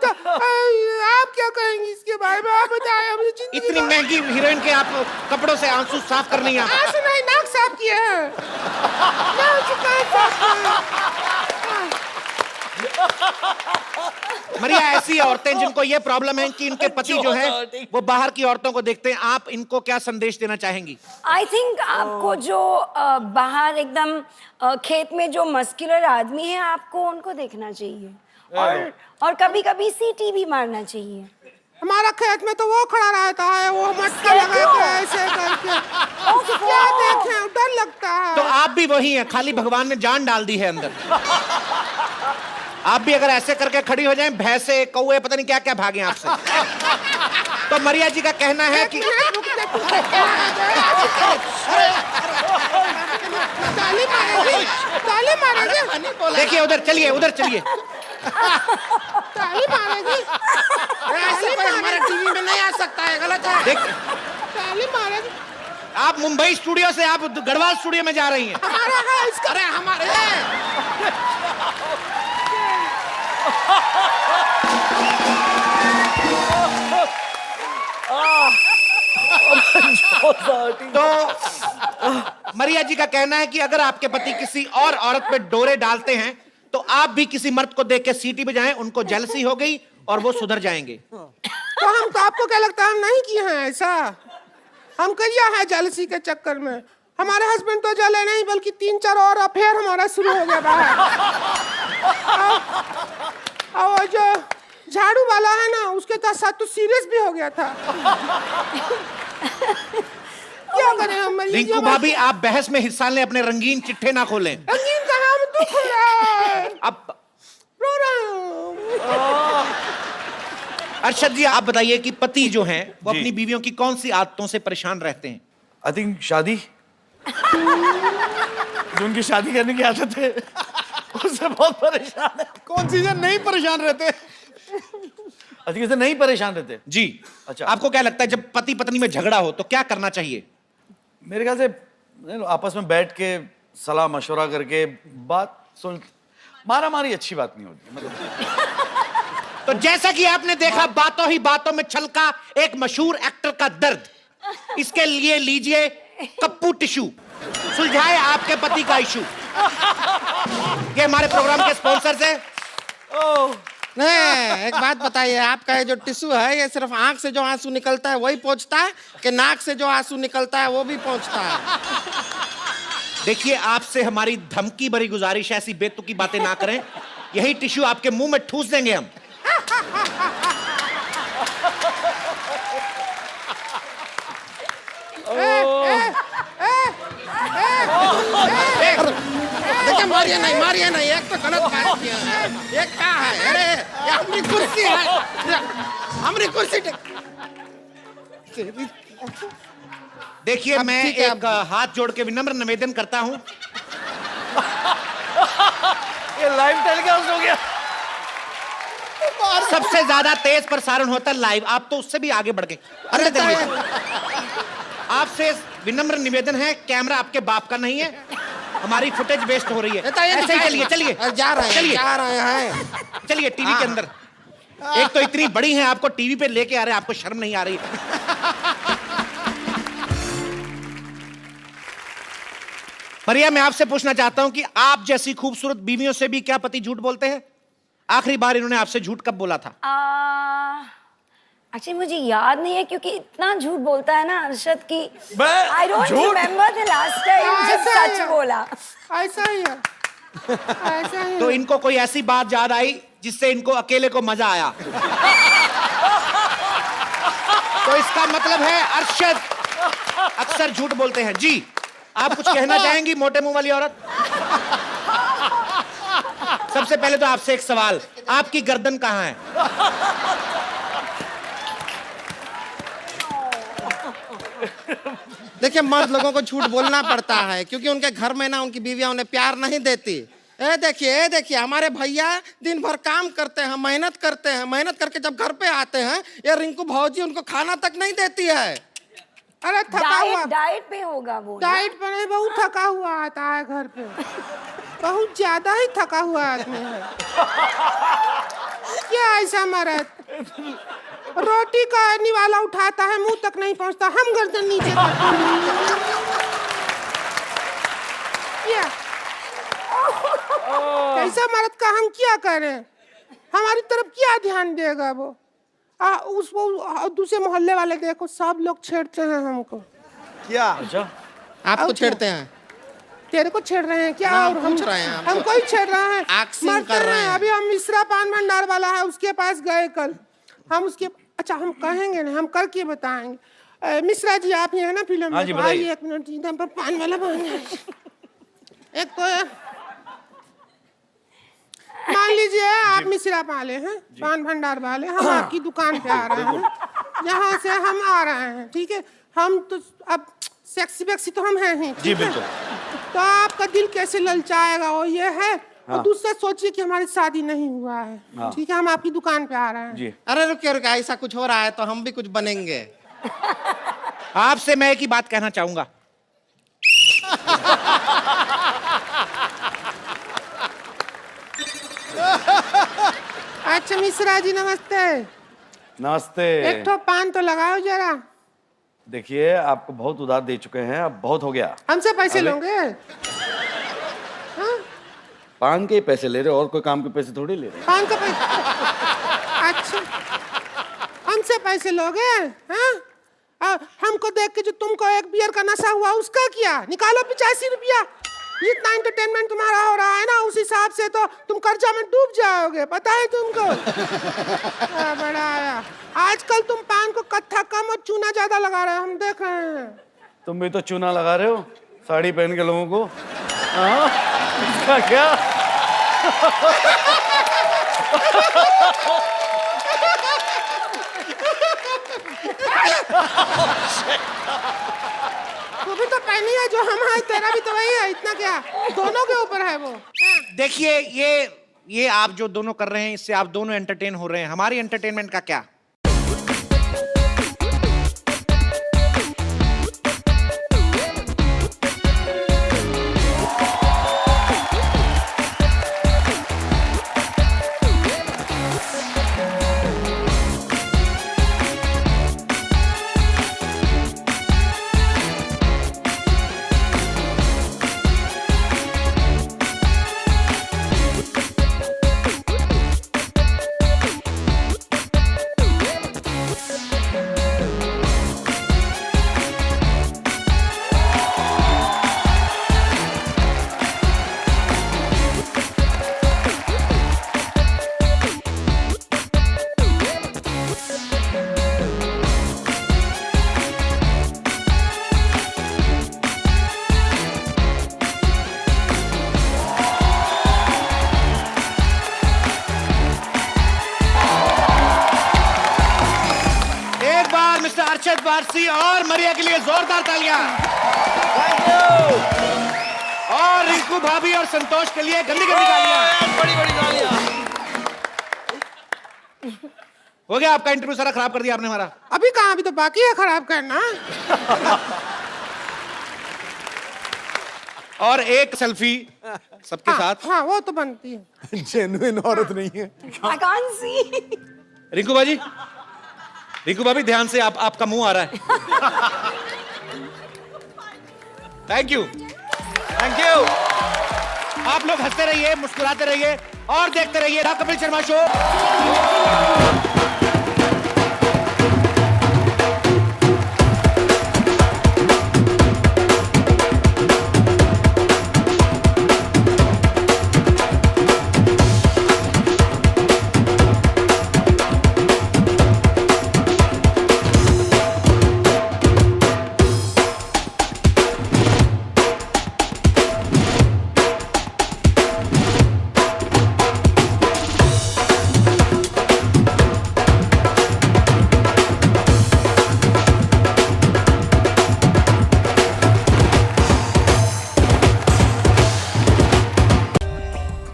तो आप क्या कहेंगे इसके बारे में, आप बताएं। मुझे जिंदगी इतनी महंगी हीरोइन के आप कपड़ों से आंसू साफ कर नहीं आते? आंसू नहीं, नाक साफ किए हैं। मरिया, ऐसी औरतें जिनको ये प्रॉब्लम है कि इनके पति जो है वो बाहर की औरतों को देखते हैं, आप इनको क्या संदेश देना चाहेंगी? आई थिंक आपको जो बाहर एकदम खेत में जो मस्कुलर आदमी है, आपको उनको देखना चाहिए, और कभी कभी सीटी भी मारना चाहिए। हमारा खेत में तो वो खड़ा रहता है, वो मटका लगा के ऐसे करके। क्या देखें, डर लगता है। तो आप भी वही हैं, खाली भगवान ने जान डाल दी है अंदर। आप भी अगर ऐसे करके खड़ी हो जाएं, भैंसे, कौवे, पता नहीं क्या क्या भागें आपसे। तो मरिया जी का कहना है कि ताली मारेगी। देखिए, उधर चलिए, उधर चलिए। ताली मारेगी। ऐसे कोई हमारे टीवी में नहीं आ सकता है, गलत है। देख, ताली मारेगी। आप मुंबई स्टूडियो से आप गढ़वाल स्टूडियो में जा रही हैं। हमारा है इसका। अरे हमारे तो मरिया जी का कहना है कि अगर आपके पति किसी और औरत पे डोरे डालते हैं, तो आप भी किसी मर्द को देख के सीटी पे जाएं, उनको जेलसी हो गई और वो सुधर जाएंगे। तो हम तो, आपको क्या लगता है हम नहीं किए हैं ऐसा? हम कहिया है जेलसी के चक्कर में। हमारे हस्बैंड तो जले नहीं बल्कि 3-4 और अफेयर हमारा शुरू हो गया बाहर। और जो झाड़ू वाला है ना उसके साथ तो सीरियस भी हो गया था। क्या करें हम? रिंकू भाभी आप बहस में हिस्सा लें, अपने रंगीन चिट्ठे ना खोलें। रंगीन कहाँ, हम दुख हो रहा है, अब रो रहा हूँ। अरशद जी आप बताइए कि पति जो हैं वो जी। अपनी बीवियों की कौन सी आदतों से परेशान रहते हैं? आई थिंक शादी, जो उनकी शादी करने की आदत है उससे बहुत परेशान है। कौन सी चीजें नहीं परेशान रहते? अधिक से नहीं परेशान रहते जी। अच्छा, आपको क्या लगता है जब पति पत्नी में झगड़ा हो तो क्या करना चाहिए? मेरे ख्याल से आपस में बैठ के सलाह मशवरा करके बात सुन, मारा मारी अच्छी बात नहीं होती मतलब। तो जैसा कि आपने देखा बातों ही बातों में छलका एक मशहूर एक्टर का दर्द, इसके लिए लीजिए कप्पू टिश्यू, सुलझाए आपके पति का इशू। ये हमारे प्रोग्राम के स्पॉन्सर्स हैं। नहीं, एक बात बताइए, आपका ये जो टिश्यू है ये सिर्फ आंख से जो आंसू निकलता है वही पहुंचता है कि नाक से जो आंसू निकलता है वो भी पहुंचता है? देखिए आपसे हमारी धमकी भरी गुजारिश है, ऐसी बेतुकी बातें ना करें। यही टिश्यू आपके मुंह में ठूस देंगे हम। देखिए मारिए नहीं, एक तो गलत बात किया है, एक क्या है? अरे ये हमारी कुर्सी है, हमारी कुर्सी। देखिए अब मैं ठीक है, एक हाथ जोड़ के विनम्र निवेदन करता हूं। ये लाइव टेलीकास्ट हो गया। सबसे ज्यादा तेज प्रसारण होता है लाइव, आप तो उससे भी आगे बढ़ गए। अरे आपसे विनम्र निवेदन है, कैमरा आपके बाप का नहीं है, हमारी फुटेज वेस्ट हो रही है। ऐसे ही चलिए जा रहे हैं चलिए टीवी के अंदर। एक तो इतनी बड़ी हैं, आपको टीवी पे लेके आ रहे हैं, आपको शर्म नहीं आ रही? परिया मैं आपसे पूछना चाहता हूं कि आप जैसी खूबसूरत बीवियों से भी क्या पति झूठ बोलते हैं? आखिरी बार इन्होंने आपसे झूठ कब बोला था? एक्चुअली मुझे याद नहीं है क्योंकि इतना झूठ बोलता है ना अरशद की। आई डोंट झूठ? रिमेम्बर द लास्ट टाइम जब सच बोला। ऐसा ही है, ऐसा ही है। तो इनको कोई ऐसी बात याद आई जिससे इनको अकेले को मजा आया? तो इसका मतलब है अरशद अक्सर झूठ बोलते हैं। जी आप कुछ कहना चाहेंगी मोटे मुंह वाली औरत? सबसे पहले तो आपसे एक सवाल, आपकी गर्दन कहां है? देखिए मर्द लोगों को झूठ बोलना पड़ता है क्योंकि उनके घर में ना उनकी बीवियां उन्हें प्यार नहीं देती। ए देखिए हमारे भैया दिन भर काम करते हैं, मेहनत करते हैं, मेहनत करके जब घर पे आते हैं ये रिंकू भौजी उनको खाना तक नहीं देती है। अरे थका हुआ, डाइट पे होगा वो। डाइट पे नहीं, बहुत थका हुआ आता है घर पे, बहुत ज्यादा ही थका हुआ आदमी है। क्या ऐसा मरद रोटी का निवाला उठाता है मुंह तक नहीं पहुंचता, हम गर्दन नीचे करते हैं। कैसा मर्द का हम क्या करें? हमारी तरफ क्या ध्यान देगा वो? उसको दूसरे मोहल्ले वाले देखो सब लोग छेड़ते हैं हमको। क्या? अच्छा आपको छेड़ते हैं? तेरे को छेड़ रहे हैं क्या? हाँ, और हम पूछ रहे हैं हमको ही छेड़ रहे हैं, एक्सिंग मरते कर रहे हैं। अभी हम मिश्रा पान भंडार वाला है उसके पास गए कल, हम उसके अच्छा हम कहेंगे ना, हम करके बताएंगे। मिश्रा जी आप ही है ना फिल्म हाँ जी, में? बताइए। आइए एक मिनट, इधर पर पान वाला बन है। एक तो मान लीजिए आप मिश्रा वाले हैं, पान भंडार वाले, हम आपकी दुकान पे आ रहे हैं, यहाँ से हम आ रहे हैं, ठीक है? हम तो अब सेक्सी वेक्सी तो हम हैं ही, जी बिल्कुल। तो आपका दिल कैसे ललचाएगा वो ये है। और दूसरा सोचिए कि हमारी शादी नहीं हुआ है, ठीक है? हम आपकी दुकान पे आ रहे हैं। जी अरे रुकिए ऐसा कुछ हो रहा है तो हम भी कुछ बनेंगे। आपसे मैं एक ही बात कहना चाहूंगा, अच्छा मिश्रा जी नमस्ते। नमस्ते। एक ठो पान तो लगाओ जरा। देखिए आपको बहुत उधार दे चुके हैं, अब बहुत हो गया। हमसे पैसे लोगे? पान के ही पैसे ले रहे हो, और कोई काम के पैसे थोड़ी ले रहे। पान का पैसा? अच्छा हमसे पैसे लोगे? हाँ हमको देख के जो तुमको एक बियर का नशा हुआ उसका क्या? निकालो 85 रुपया। जितना एंटरटेनमेंट तुम्हारा हो रहा है ना उस हिसाब से तो तुम कर्जा में डूब जाओगे, पता है तुमको? बड़ा आया। आजकल तुम पान को कत्था कम और चूना ज्यादा लगा रहे हो, हम देख रहे हैं। तुम भी तो चूना लगा रहे हो साड़ी पहन के लोगों को। हाँ, इसका क्या? तू भी तो पहनी है जो हम है, तेरा भी तो वही है, इतना क्या? दोनों के ऊपर है वो। देखिए ये आप जो दोनों कर रहे हैं इससे आप दोनों एंटरटेन हो रहे हैं, हमारी एंटरटेनमेंट का क्या? अर्शद वारसी और मरिया के लिए जोरदार तालियां। Thank you. और रिंकू भाभी और संतोष के लिए गंदी गंदी तालियां। बड़ी बड़ी तालियां। हो गया आपका इंटरव्यू, सारा खराब कर दिया आपने हमारा। अभी कहाँ, अभी तो बाकी है खराब करना। और एक सेल्फी सबके साथ। हाँ वो तो बनती है। जेन्युइन औरत नहीं है। I can't see. रिंकू बाजी, रिंकू भाभी ध्यान से, आपका मुंह आ रहा है। Thank you, thank you. आप लोग हंसते रहिए, मुस्कुराते रहिए और देखते रहिए the Kapil Sharma show.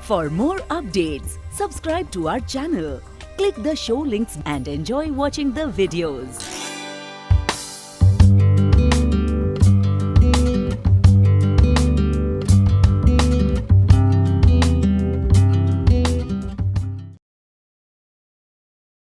For more updates, subscribe to our channel, click the show links and enjoy watching the videos.